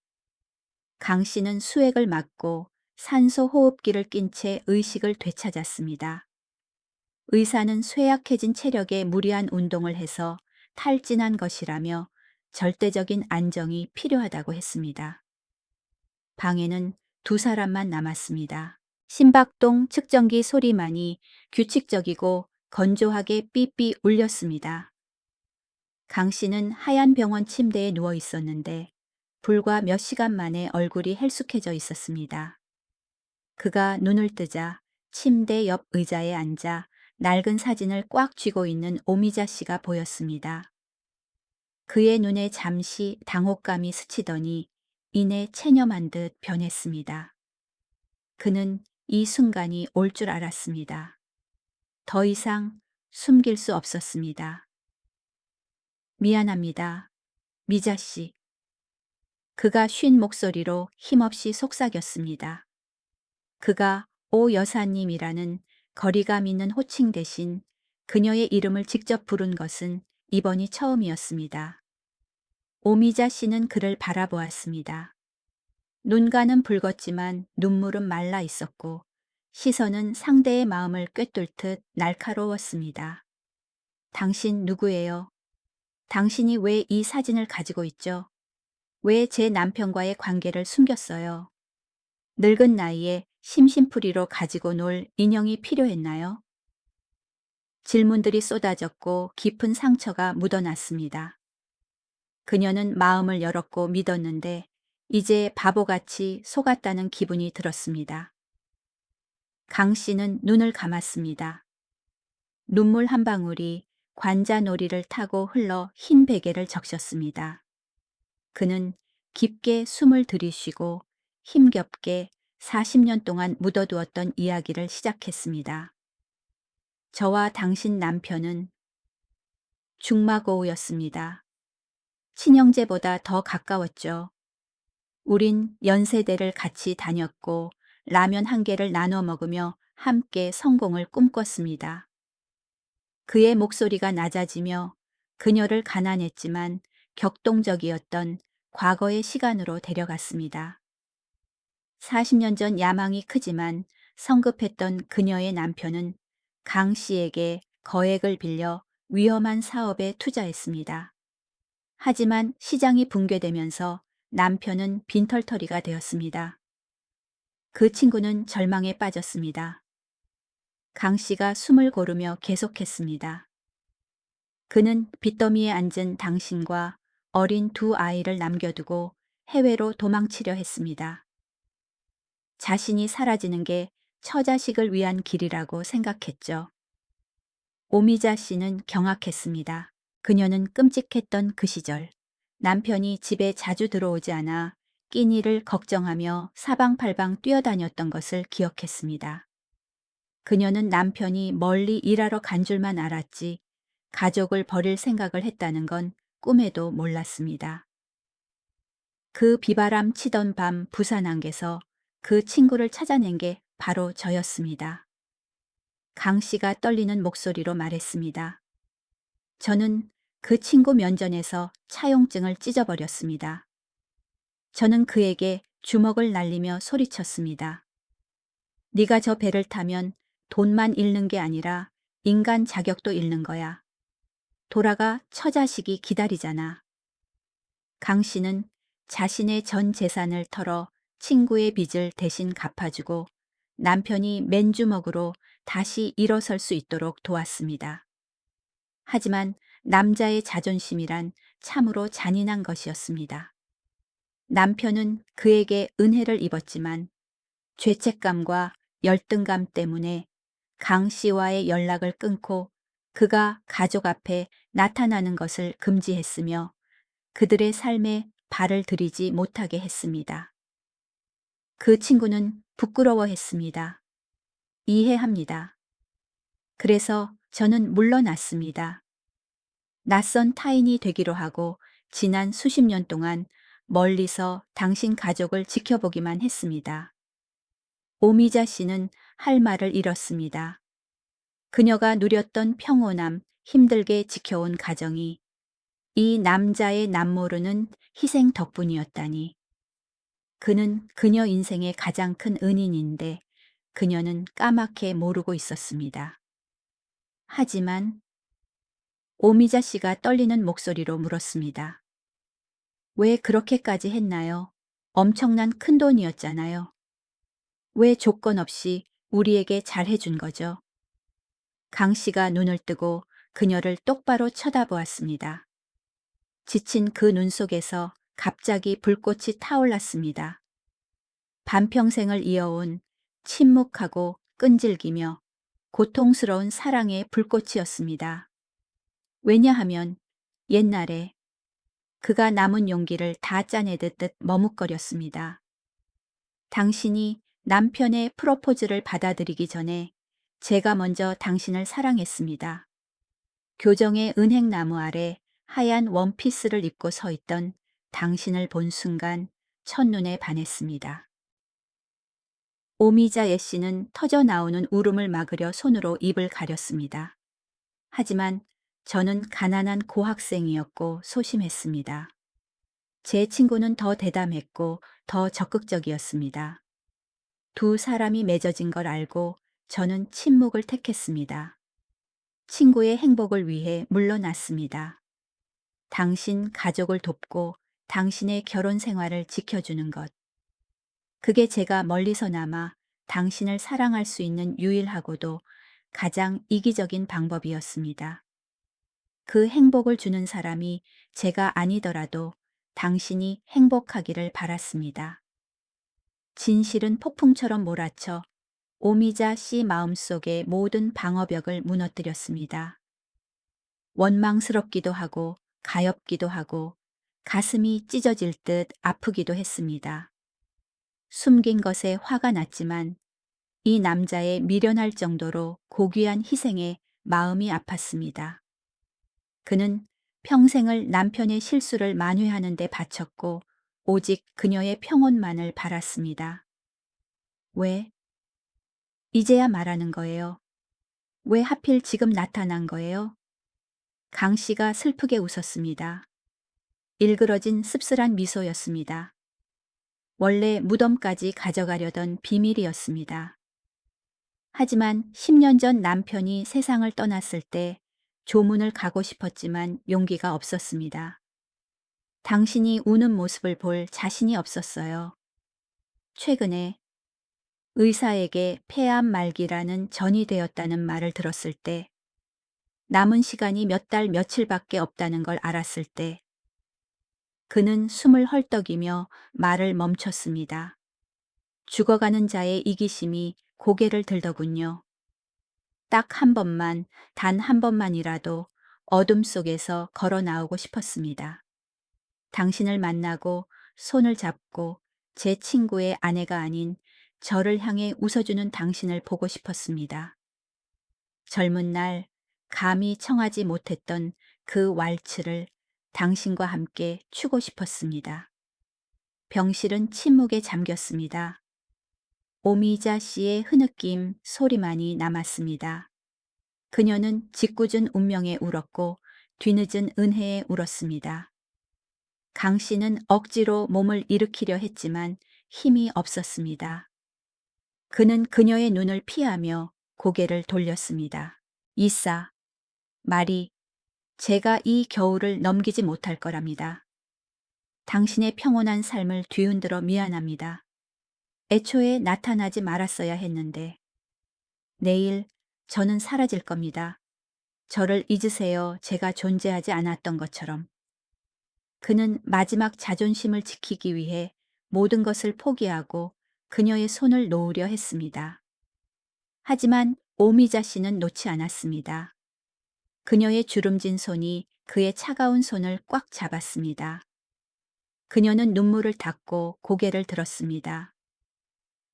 강 씨는 수액을 맞고 산소 호흡기를 낀 채 의식을 되찾았습니다. 의사는 쇠약해진 체력에 무리한 운동을 해서 탈진한 것이라며 절대적인 안정이 필요하다고 했습니다. 방에는 두 사람만 남았습니다. 심박동 측정기 소리만이 규칙적이고 건조하게 삐삐 울렸습니다. 강 씨는 하얀 병원 침대에 누워 있었는데 불과 몇 시간 만에 얼굴이 헬쑥해져 있었습니다. 그가 눈을 뜨자 침대 옆 의자에 앉아 낡은 사진을 꽉 쥐고 있는 오미자 씨가 보였습니다. 그의 눈에 잠시 당혹감이 스치더니 이내 체념한 듯 변했습니다. 그는 이 순간이 올 줄 알았습니다. 더 이상 숨길 수 없었습니다. 미안합니다. 미자 씨. 그가 쉰 목소리로 힘없이 속삭였습니다. 그가 오 여사님이라는 거리감 있는 호칭 대신 그녀의 이름을 직접 부른 것은 이번이 처음이었습니다. 오미자 씨는 그를 바라보았습니다. 눈가는 붉었지만 눈물은 말라 있었고 시선은 상대의 마음을 꿰뚫듯 날카로웠습니다. 당신 누구예요? 당신이 왜 이 사진을 가지고 있죠? 왜 제 남편과의 관계를 숨겼어요? 늙은 나이에 심심풀이로 가지고 놀 인형이 필요했나요? 질문들이 쏟아졌고 깊은 상처가 묻어났습니다. 그녀는 마음을 열었고 믿었는데 이제 바보같이 속았다는 기분이 들었습니다. 강 씨는 눈을 감았습니다. 눈물 한 방울이 관자놀이를 타고 흘러 흰 베개를 적셨습니다. 그는 깊게 숨을 들이쉬고 힘겹게 40년 동안 묻어두었던 이야기를 시작했습니다. 저와 당신 남편은 중마고우였습니다. 친형제보다 더 가까웠죠. 우린 연세대를 같이 다녔고 라면 한 개를 나눠 먹으며 함께 성공을 꿈꿨습니다. 그의 목소리가 낮아지며 그녀를 가난했지만 격동적이었던 과거의 시간으로 데려갔습니다. 40년 전 야망이 크지만 성급했던 그녀의 남편은 강 씨에게 거액을 빌려 위험한 사업에 투자했습니다. 하지만 시장이 붕괴되면서 남편은 빈털터리가 되었습니다. 그 친구는 절망에 빠졌습니다. 강 씨가 숨을 고르며 계속했습니다. 그는 빚더미에 앉은 당신과 어린 두 아이를 남겨두고 해외로 도망치려 했습니다. 자신이 사라지는 게 처자식을 위한 길이라고 생각했죠. 오미자 씨는 경악했습니다. 그녀는 끔찍했던 그 시절, 남편이 집에 자주 들어오지 않아 끼니를 걱정하며 사방팔방 뛰어다녔던 것을 기억했습니다. 그녀는 남편이 멀리 일하러 간 줄만 알았지 가족을 버릴 생각을 했다는 건 꿈에도 몰랐습니다. 그 비바람 치던 밤 부산 안개서 그 친구를 찾아낸 게 바로 저였습니다. 강 씨가 떨리는 목소리로 말했습니다. 저는 그 친구 면전에서 차용증을 찢어버렸습니다. 저는 그에게 주먹을 날리며 소리쳤습니다. 네가 저 배를 타면 돈만 잃는 게 아니라 인간 자격도 잃는 거야. 돌아가 처자식이 기다리잖아. 강 씨는 자신의 전 재산을 털어 친구의 빚을 대신 갚아주고 남편이 맨주먹으로 다시 일어설 수 있도록 도왔습니다. 하지만 남자의 자존심이란 참으로 잔인한 것이었습니다. 남편은 그에게 은혜를 입었지만 죄책감과 열등감 때문에 강 씨와의 연락을 끊고 그가 가족 앞에 나타나는 것을 금지했으며 그들의 삶에 발을 들이지 못하게 했습니다. 그 친구는 부끄러워했습니다. 이해합니다. 그래서 저는 물러났습니다. 낯선 타인이 되기로 하고 지난 수십 년 동안 멀리서 당신 가족을 지켜보기만 했습니다. 오미자 씨는 할 말을 잃었습니다. 그녀가 누렸던 평온함, 힘들게 지켜온 가정이 이 남자의 남모르는 희생 덕분이었다니. 그는 그녀 인생의 가장 큰 은인인데 그녀는 까맣게 모르고 있었습니다. 하지만 오미자 씨가 떨리는 목소리로 물었습니다. 왜 그렇게까지 했나요? 엄청난 큰 돈이었잖아요. 왜 조건 없이 우리에게 잘해준 거죠? 강 씨가 눈을 뜨고 그녀를 똑바로 쳐다보았습니다. 지친 그 눈 속에서 갑자기 불꽃이 타올랐습니다. 반평생을 이어온 침묵하고 끈질기며 고통스러운 사랑의 불꽃이었습니다. 왜냐하면 옛날에 그가 남은 용기를 다 짜내듯 머뭇거렸습니다. 당신이 남편의 프로포즈를 받아들이기 전에 제가 먼저 당신을 사랑했습니다. 교정의 은행나무 아래 하얀 원피스를 입고 서 있던 당신을 본 순간 첫눈에 반했습니다. 오미자 예씨는 터져 나오는 울음을 막으려 손으로 입을 가렸습니다. 하지만 저는 가난한 고학생이었고 소심했습니다. 제 친구는 더 대담했고 더 적극적이었습니다. 두 사람이 맺어진 걸 알고 저는 침묵을 택했습니다. 친구의 행복을 위해 물러났습니다. 당신 가족을 돕고 당신의 결혼 생활을 지켜주는 것. 그게 제가 멀리서나마 당신을 사랑할 수 있는 유일하고도 가장 이기적인 방법이었습니다. 그 행복을 주는 사람이 제가 아니더라도 당신이 행복하기를 바랐습니다. 진실은 폭풍처럼 몰아쳐 오미자 씨 마음속의 모든 방어벽을 무너뜨렸습니다. 원망스럽기도 하고 가엾기도 하고 가슴이 찢어질 듯 아프기도 했습니다. 숨긴 것에 화가 났지만 이 남자의 미련할 정도로 고귀한 희생에 마음이 아팠습니다. 그는 평생을 남편의 실수를 만회하는 데 바쳤고 오직 그녀의 평온만을 바랐습니다. 왜? 이제야 말하는 거예요. 왜 하필 지금 나타난 거예요? 강 씨가 슬프게 웃었습니다. 일그러진 씁쓸한 미소였습니다. 원래 무덤까지 가져가려던 비밀이었습니다. 하지만 10년 전 남편이 세상을 떠났을 때 조문을 가고 싶었지만 용기가 없었습니다. 당신이 우는 모습을 볼 자신이 없었어요. 최근에 의사에게 폐암 말기라는 전이 되었다는 말을 들었을 때, 남은 시간이 몇 달 며칠밖에 없다는 걸 알았을 때, 그는 숨을 헐떡이며 말을 멈췄습니다. 죽어가는 자의 이기심이 고개를 들더군요. 딱 한 번만, 단 한 번만이라도 어둠 속에서 걸어 나오고 싶었습니다. 당신을 만나고 손을 잡고 제 친구의 아내가 아닌 저를 향해 웃어주는 당신을 보고 싶었습니다. 젊은 날 감히 청하지 못했던 그 왈츠를 당신과 함께 추고 싶었습니다. 병실은 침묵에 잠겼습니다. 오미자 씨의 흐느낌 소리만이 남았습니다. 그녀는 짓궂은 운명에 울었고 뒤늦은 은혜에 울었습니다. 강 씨는 억지로 몸을 일으키려 했지만 힘이 없었습니다. 그는 그녀의 눈을 피하며 고개를 돌렸습니다. 이사, 마리, 제가 이 겨울을 넘기지 못할 거랍니다. 당신의 평온한 삶을 뒤흔들어 미안합니다. 애초에 나타나지 말았어야 했는데. 내일 저는 사라질 겁니다. 저를 잊으세요. 제가 존재하지 않았던 것처럼. 그는 마지막 자존심을 지키기 위해 모든 것을 포기하고 그녀의 손을 놓으려 했습니다. 하지만 오미자 씨는 놓지 않았습니다. 그녀의 주름진 손이 그의 차가운 손을 꽉 잡았습니다. 그녀는 눈물을 닦고 고개를 들었습니다.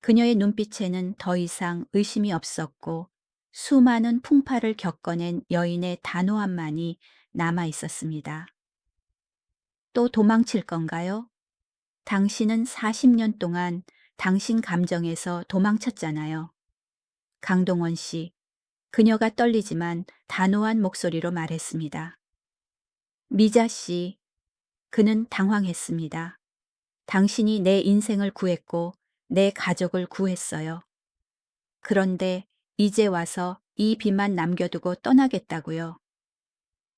그녀의 눈빛에는 더 이상 의심이 없었고 수많은 풍파를 겪어낸 여인의 단호함만이 남아 있었습니다. 또 도망칠 건가요? 당신은 40년 동안 당신 감정에서 도망쳤잖아요. 강동원 씨, 그녀가 떨리지만 단호한 목소리로 말했습니다. 미자 씨, 그는 당황했습니다. 당신이 내 인생을 구했고 내 가족을 구했어요. 그런데 이제 와서 이 빚만 남겨두고 떠나겠다고요.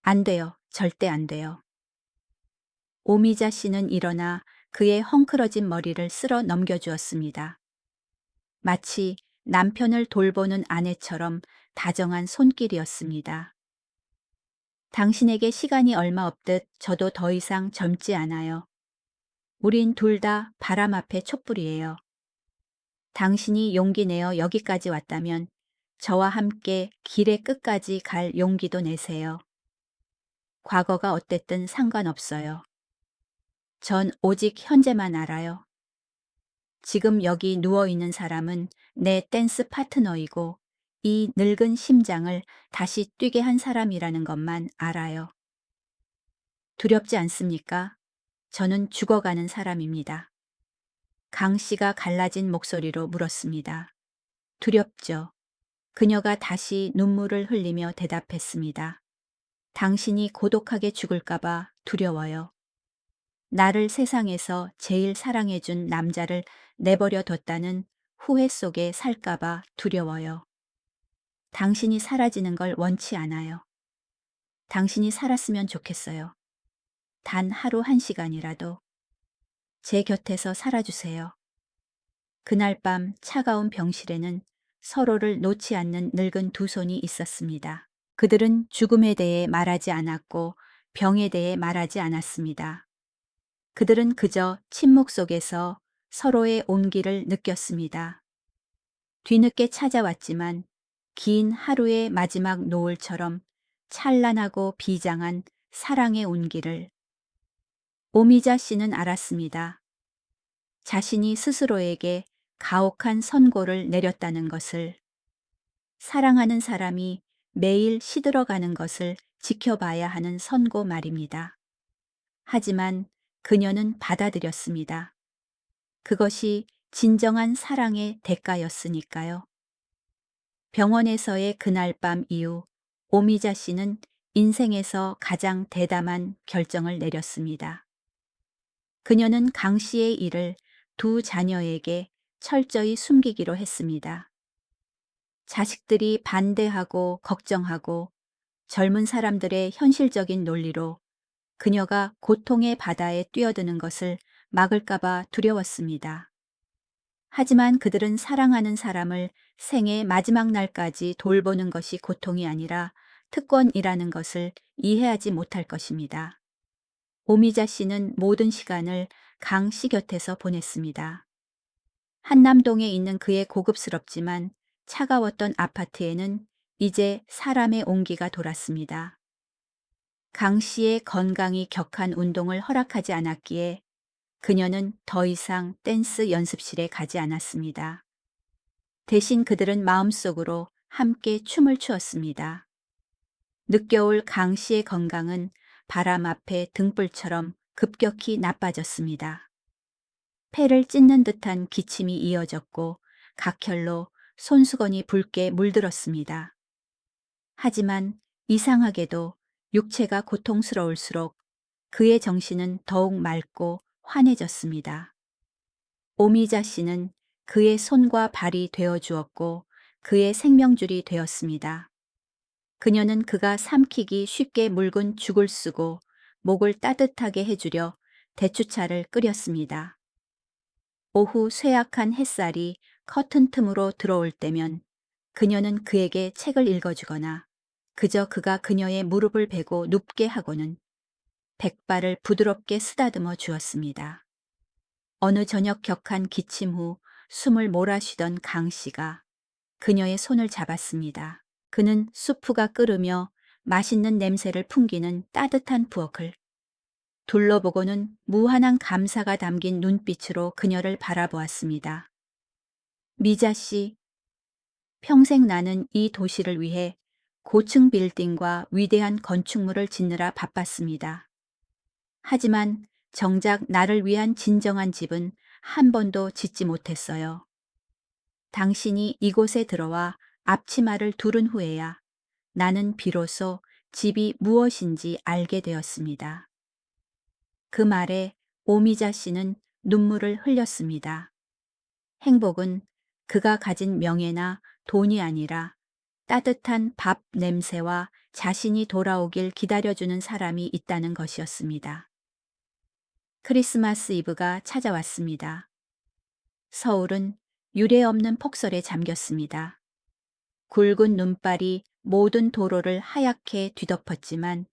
안 돼요. 절대 안 돼요. 오미자 씨는 일어나 그의 헝클어진 머리를 쓸어 넘겨주었습니다. 마치 남편을 돌보는 아내처럼 다정한 손길이었습니다. 당신에게 시간이 얼마 없듯 저도 더 이상 젊지 않아요. 우린 둘 다 바람 앞에 촛불이에요. 당신이 용기 내어 여기까지 왔다면 저와 함께 길의 끝까지 갈 용기도 내세요. 과거가 어땠든 상관없어요. 전 오직 현재만 알아요. 지금 여기 누워있는 사람은 내 댄스 파트너이고 이 늙은 심장을 다시 뛰게 한 사람이라는 것만 알아요. 두렵지 않습니까? 저는 죽어가는 사람입니다. 강 씨가 갈라진 목소리로 물었습니다. 두렵죠. 그녀가 다시 눈물을 흘리며 대답했습니다. 당신이 고독하게 죽을까봐 두려워요. 나를 세상에서 제일 사랑해준 남자를 내버려 뒀다는 후회 속에 살까봐 두려워요. 당신이 사라지는 걸 원치 않아요. 당신이 살았으면 좋겠어요. 단 하루 1시간이라도 제 곁에서 살아주세요. 그날 밤 차가운 병실에는 서로를 놓지 않는 늙은 두 손이 있었습니다. 그들은 죽음에 대해 말하지 않았고 병에 대해 말하지 않았습니다. 그들은 그저 침묵 속에서 서로의 온기를 느꼈습니다. 뒤늦게 찾아왔지만 긴 하루의 마지막 노을처럼 찬란하고 비장한 사랑의 온기를 오미자 씨는 알았습니다. 자신이 스스로에게 가혹한 선고를 내렸다는 것을, 사랑하는 사람이 매일 시들어가는 것을 지켜봐야 하는 선고 말입니다. 하지만 그녀는 받아들였습니다. 그것이 진정한 사랑의 대가였으니까요. 병원에서의 그날 밤 이후 오미자 씨는 인생에서 가장 대담한 결정을 내렸습니다. 그녀는 강 씨의 일을 두 자녀에게 철저히 숨기기로 했습니다. 자식들이 반대하고 걱정하고 젊은 사람들의 현실적인 논리로 그녀가 고통의 바다에 뛰어드는 것을 막을까봐 두려웠습니다. 하지만 그들은 사랑하는 사람을 생의 마지막 날까지 돌보는 것이 고통이 아니라 특권이라는 것을 이해하지 못할 것입니다. 오미자 씨는 모든 시간을 강 씨 곁에서 보냈습니다. 한남동에 있는 그의 고급스럽지만 차가웠던 아파트에는 이제 사람의 온기가 돌았습니다. 강 씨의 건강이 격한 운동을 허락하지 않았기에 그녀는 더 이상 댄스 연습실에 가지 않았습니다. 대신 그들은 마음속으로 함께 춤을 추었습니다. 늦겨울 강 씨의 건강은 바람 앞에 등불처럼 급격히 나빠졌습니다. 폐를 찢는 듯한 기침이 이어졌고 각혈로 손수건이 붉게 물들었습니다. 하지만 이상하게도 육체가 고통스러울수록 그의 정신은 더욱 맑고 환해졌습니다. 오미자 씨는 그의 손과 발이 되어 주었고 그의 생명줄이 되었습니다. 그녀는 그가 삼키기 쉽게 묽은 죽을 쓰고 목을 따뜻하게 해주려 대추차를 끓였습니다. 오후 쇠약한 햇살이 커튼 틈으로 들어올 때면 그녀는 그에게 책을 읽어주거나 그저 그가 그녀의 무릎을 베고 눕게 하고는 백발을 부드럽게 쓰다듬어 주었습니다. 어느 저녁 격한 기침 후 숨을 몰아쉬던 강 씨가 그녀의 손을 잡았습니다. 그는 수프가 끓으며 맛있는 냄새를 풍기는 따뜻한 부엌을 둘러보고는 무한한 감사가 담긴 눈빛으로 그녀를 바라보았습니다. 미자 씨, 평생 나는 이 도시를 위해 고층 빌딩과 위대한 건축물을 짓느라 바빴습니다. 하지만 정작 나를 위한 진정한 집은 한 번도 짓지 못했어요. 당신이 이곳에 들어와 앞치마를 두른 후에야 나는 비로소 집이 무엇인지 알게 되었습니다. 그 말에 오미자 씨는 눈물을 흘렸습니다. 행복은 그가 가진 명예나 돈이 아니라 따뜻한 밥 냄새와 자신이 돌아오길 기다려주는 사람이 있다는 것이었습니다. 크리스마스 이브가 찾아왔습니다. 서울은 유례없는 폭설에 잠겼습니다. 굵은 눈발이 모든 도로를 하얗게 뒤덮었지만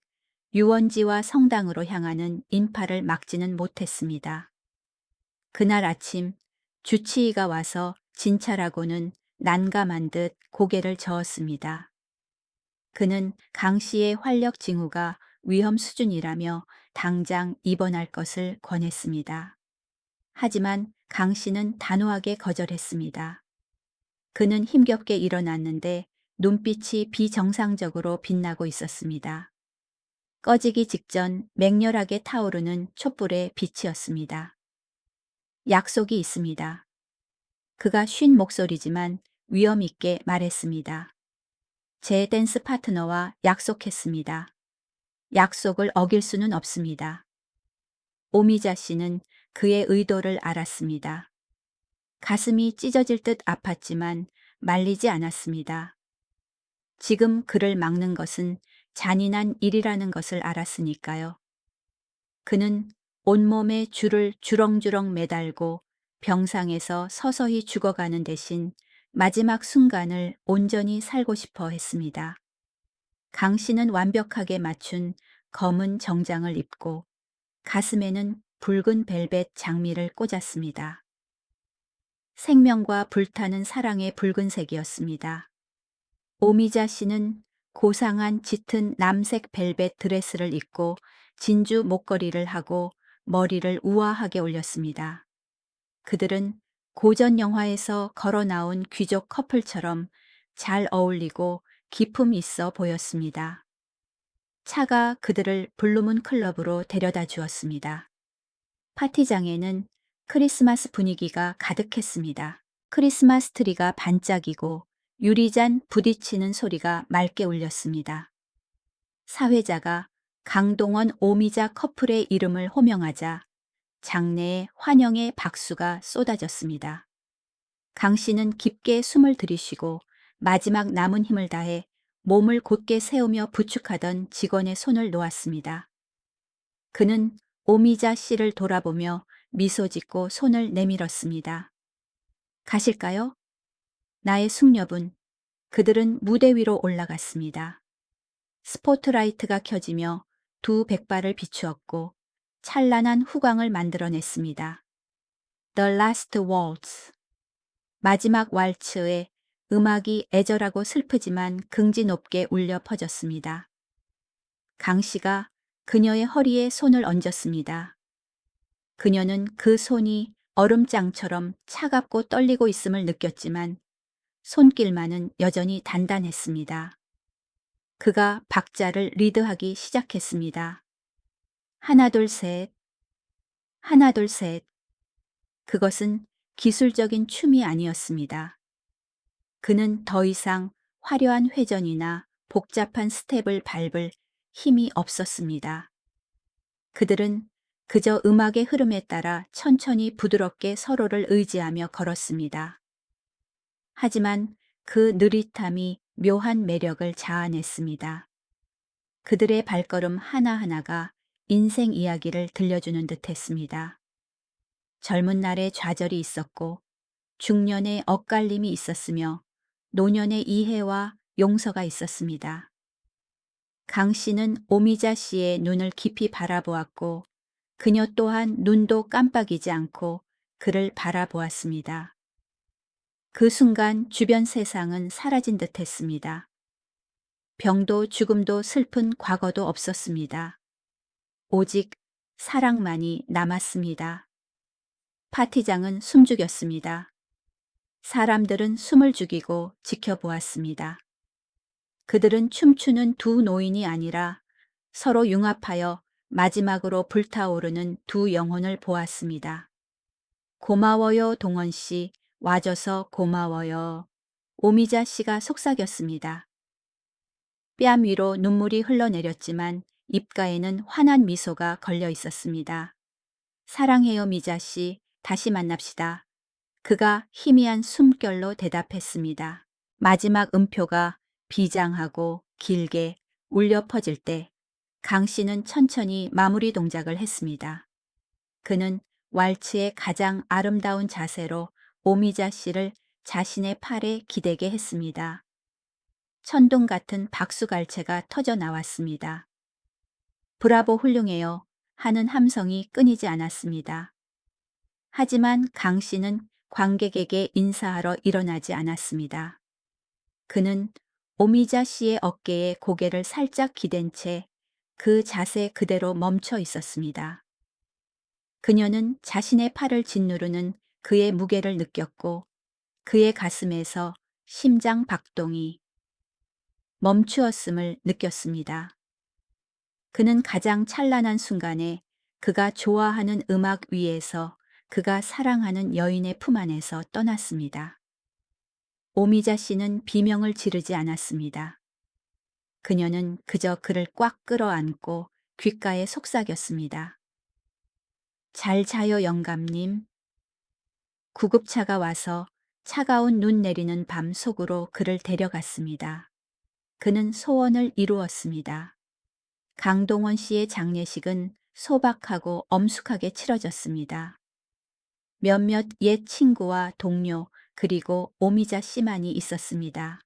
유원지와 성당으로 향하는 인파를 막지는 못했습니다. 그날 아침 주치의가 와서 진찰하고는 난감한 듯 고개를 저었습니다. 그는 강 씨의 활력 징후가 위험 수준이라며 당장 입원할 것을 권했습니다. 하지만 강 씨는 단호하게 거절했습니다. 그는 힘겹게 일어났는데 눈빛이 비정상적으로 빛나고 있었습니다. 꺼지기 직전 맹렬하게 타오르는 촛불의 빛이었습니다. 약속이 있습니다. 그가 쉰 목소리지만 위험 있게 말했습니다. 제 댄스 파트너와 약속했습니다. 약속을 어길 수는 없습니다. 오미자 씨는 그의 의도를 알았습니다. 가슴이 찢어질 듯 아팠지만 말리지 않았습니다. 지금 그를 막는 것은 잔인한 일이라는 것을 알았으니까요. 그는 온몸에 줄을 주렁주렁 매달고 병상에서 서서히 죽어가는 대신 마지막 순간을 온전히 살고 싶어 했습니다. 강 씨는 완벽하게 맞춘 검은 정장을 입고 가슴에는 붉은 벨벳 장미를 꽂았습니다. 생명과 불타는 사랑의 붉은색이었습니다. 오미자 씨는 고상한 짙은 남색 벨벳 드레스를 입고 진주 목걸이를 하고 머리를 우아하게 올렸습니다. 그들은 고전 영화에서 걸어 나온 귀족 커플처럼 잘 어울리고 기품 있어 보였습니다. 차가 그들을 블루문 클럽으로 데려다 주었습니다. 파티장에는 크리스마스 분위기가 가득했습니다. 크리스마스 트리가 반짝이고 유리잔 부딪히는 소리가 맑게 울렸습니다. 사회자가 강동원 오미자 커플의 이름을 호명하자 장내에 환영의 박수가 쏟아졌습니다. 강 씨는 깊게 숨을 들이쉬고 마지막 남은 힘을 다해 몸을 곧게 세우며 부축하던 직원의 손을 놓았습니다. 그는 오미자 씨를 돌아보며 미소 짓고 손을 내밀었습니다. 가실까요? 나의 숙녀분. 그들은 무대 위로 올라갔습니다. 스포트라이트가 켜지며 두 백발을 비추었고 찬란한 후광을 만들어냈습니다. The Last Waltz. 마지막 왈츠의 음악이 애절하고 슬프지만 긍지 높게 울려 퍼졌습니다. 강 씨가 그녀의 허리에 손을 얹었습니다. 그녀는 그 손이 얼음장처럼 차갑고 떨리고 있음을 느꼈지만 손길만은 여전히 단단했습니다. 그가 박자를 리드하기 시작했습니다. 하나 둘 셋, 하나 둘 셋. 그것은 기술적인 춤이 아니었습니다. 그는 더 이상 화려한 회전이나 복잡한 스텝을 밟을 힘이 없었습니다. 그들은 그저 음악의 흐름에 따라 천천히 부드럽게 서로를 의지하며 걸었습니다. 하지만 그 느릿함이 묘한 매력을 자아냈습니다. 그들의 발걸음 하나하나가 인생 이야기를 들려주는 듯했습니다. 젊은 날의 좌절이 있었고 중년의 엇갈림이 있었으며 노년의 이해와 용서가 있었습니다. 강 씨는 오미자 씨의 눈을 깊이 바라보았고 그녀 또한 눈도 깜빡이지 않고 그를 바라보았습니다. 그 순간 주변 세상은 사라진 듯했습니다. 병도 죽음도 슬픈 과거도 없었습니다. 오직 사랑만이 남았습니다. 파티장은 숨죽였습니다. 사람들은 숨을 죽이고 지켜보았습니다. 그들은 춤추는 두 노인이 아니라 서로 융합하여 마지막으로 불타오르는 두 영혼을 보았습니다. 고마워요, 동원 씨. 와줘서 고마워요. 오미자 씨가 속삭였습니다. 뺨 위로 눈물이 흘러내렸지만 입가에는 환한 미소가 걸려 있었습니다. 사랑해요, 미자 씨. 다시 만납시다. 그가 희미한 숨결로 대답했습니다. 마지막 음표가 비장하고 길게 울려 퍼질 때 강 씨는 천천히 마무리 동작을 했습니다. 그는 왈츠의 가장 아름다운 자세로 오미자 씨를 자신의 팔에 기대게 했습니다. 천둥 같은 박수갈채가 터져 나왔습니다. 브라보 훌륭해요 하는 함성이 끊이지 않았습니다. 하지만 강 씨는 관객에게 인사하러 일어나지 않았습니다. 그는 오미자 씨의 어깨에 고개를 살짝 기댄 채 그 자세 그대로 멈춰 있었습니다. 그녀는 자신의 팔을 짓누르는 그의 무게를 느꼈고 그의 가슴에서 심장 박동이 멈추었음을 느꼈습니다. 그는 가장 찬란한 순간에 그가 좋아하는 음악 위에서 그가 사랑하는 여인의 품 안에서 떠났습니다. 오미자 씨는 비명을 지르지 않았습니다. 그녀는 그저 그를 꽉 끌어안고 귓가에 속삭였습니다. 잘 자요 영감님. 구급차가 와서 차가운 눈 내리는 밤 속으로 그를 데려갔습니다. 그는 소원을 이루었습니다. 강동원 씨의 장례식은 소박하고 엄숙하게 치러졌습니다. 몇몇 옛 친구와 동료 그리고 오미자 씨만이 있었습니다.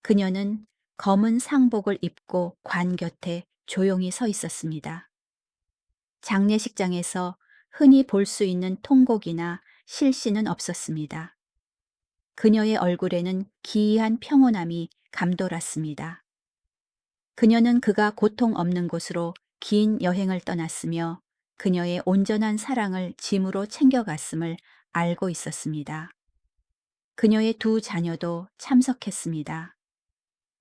그녀는 검은 상복을 입고 관 곁에 조용히 서 있었습니다. 장례식장에서 흔히 볼 수 있는 통곡이나 실신은 없었습니다. 그녀의 얼굴에는 기이한 평온함이 감돌았습니다. 그녀는 그가 고통 없는 곳으로 긴 여행을 떠났으며 그녀의 온전한 사랑을 짐으로 챙겨갔음을 알고 있었습니다. 그녀의 두 자녀도 참석했습니다.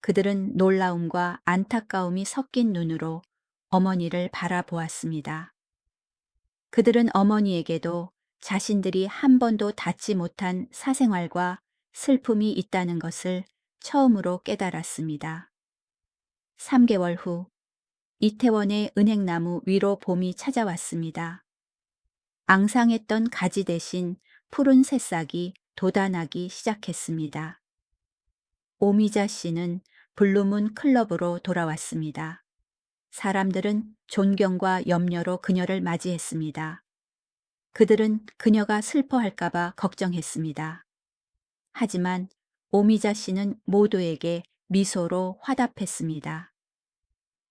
그들은 놀라움과 안타까움이 섞인 눈으로 어머니를 바라보았습니다. 그들은 어머니에게도 자신들이 한 번도 닿지 못한 사생활과 슬픔이 있다는 것을 처음으로 깨달았습니다. 3개월 후 이태원의 은행나무 위로 봄이 찾아왔습니다. 앙상했던 가지 대신 푸른 새싹이 돋아나기 시작했습니다. 오미자 씨는 블루문 클럽으로 돌아왔습니다. 사람들은 존경과 염려로 그녀를 맞이했습니다. 그들은 그녀가 슬퍼할까봐 걱정했습니다. 하지만 오미자 씨는 모두에게 미소로 화답했습니다.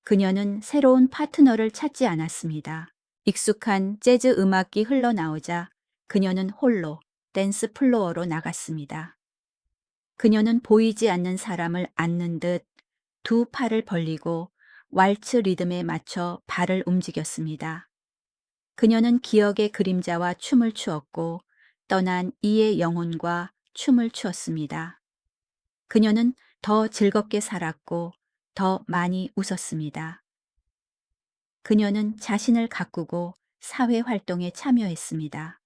그녀는 새로운 파트너를 찾지 않았습니다. 익숙한 재즈 음악이 흘러나오자 그녀는 홀로 댄스 플로어로 나갔습니다. 그녀는 보이지 않는 사람을 안는 듯 두 팔을 벌리고 왈츠 리듬에 맞춰 발을 움직였습니다. 그녀는 기억의 그림자와 춤을 추었고 떠난 이의 영혼과 춤을 추었습니다. 그녀는 더 즐겁게 살았고 더 많이 웃었습니다. 그녀는 자신을 가꾸고 사회 활동에 참여했습니다.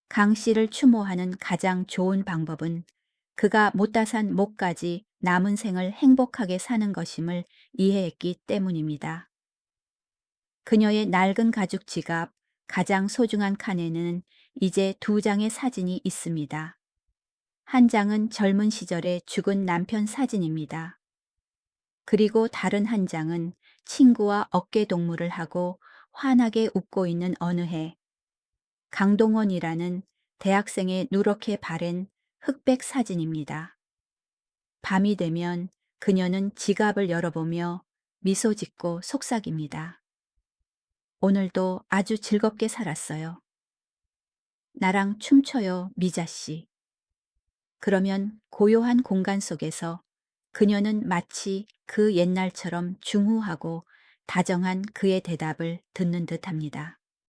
강 씨를 추모하는 가장 좋은 방법은 그가 못다산 목까지 남은 생을 행복하게 사는 것임을 이해했기 때문입니다. 그녀의 낡은 가죽 지갑, 가장 소중한 칸에는 이제 2장의 사진이 있습니다. 한 장은 젊은 시절의 죽은 남편 사진입니다. 그리고 다른 한 장은 친구와 어깨 동무를 하고 환하게 웃고 있는 어느 해 강동원이라는 대학생의 누렇게 바랜 흑백 사진입니다. 밤이 되면 그녀는 지갑을 열어보며 미소 짓고 속삭입니다. 오늘도 아주 즐겁게 살았어요. 나랑 춤춰요, 미자 씨. 그러면 고요한 공간 속에서 그녀는 마치 그 옛날처럼 중후하고 다정한 그의 대답을 듣는 듯합니다.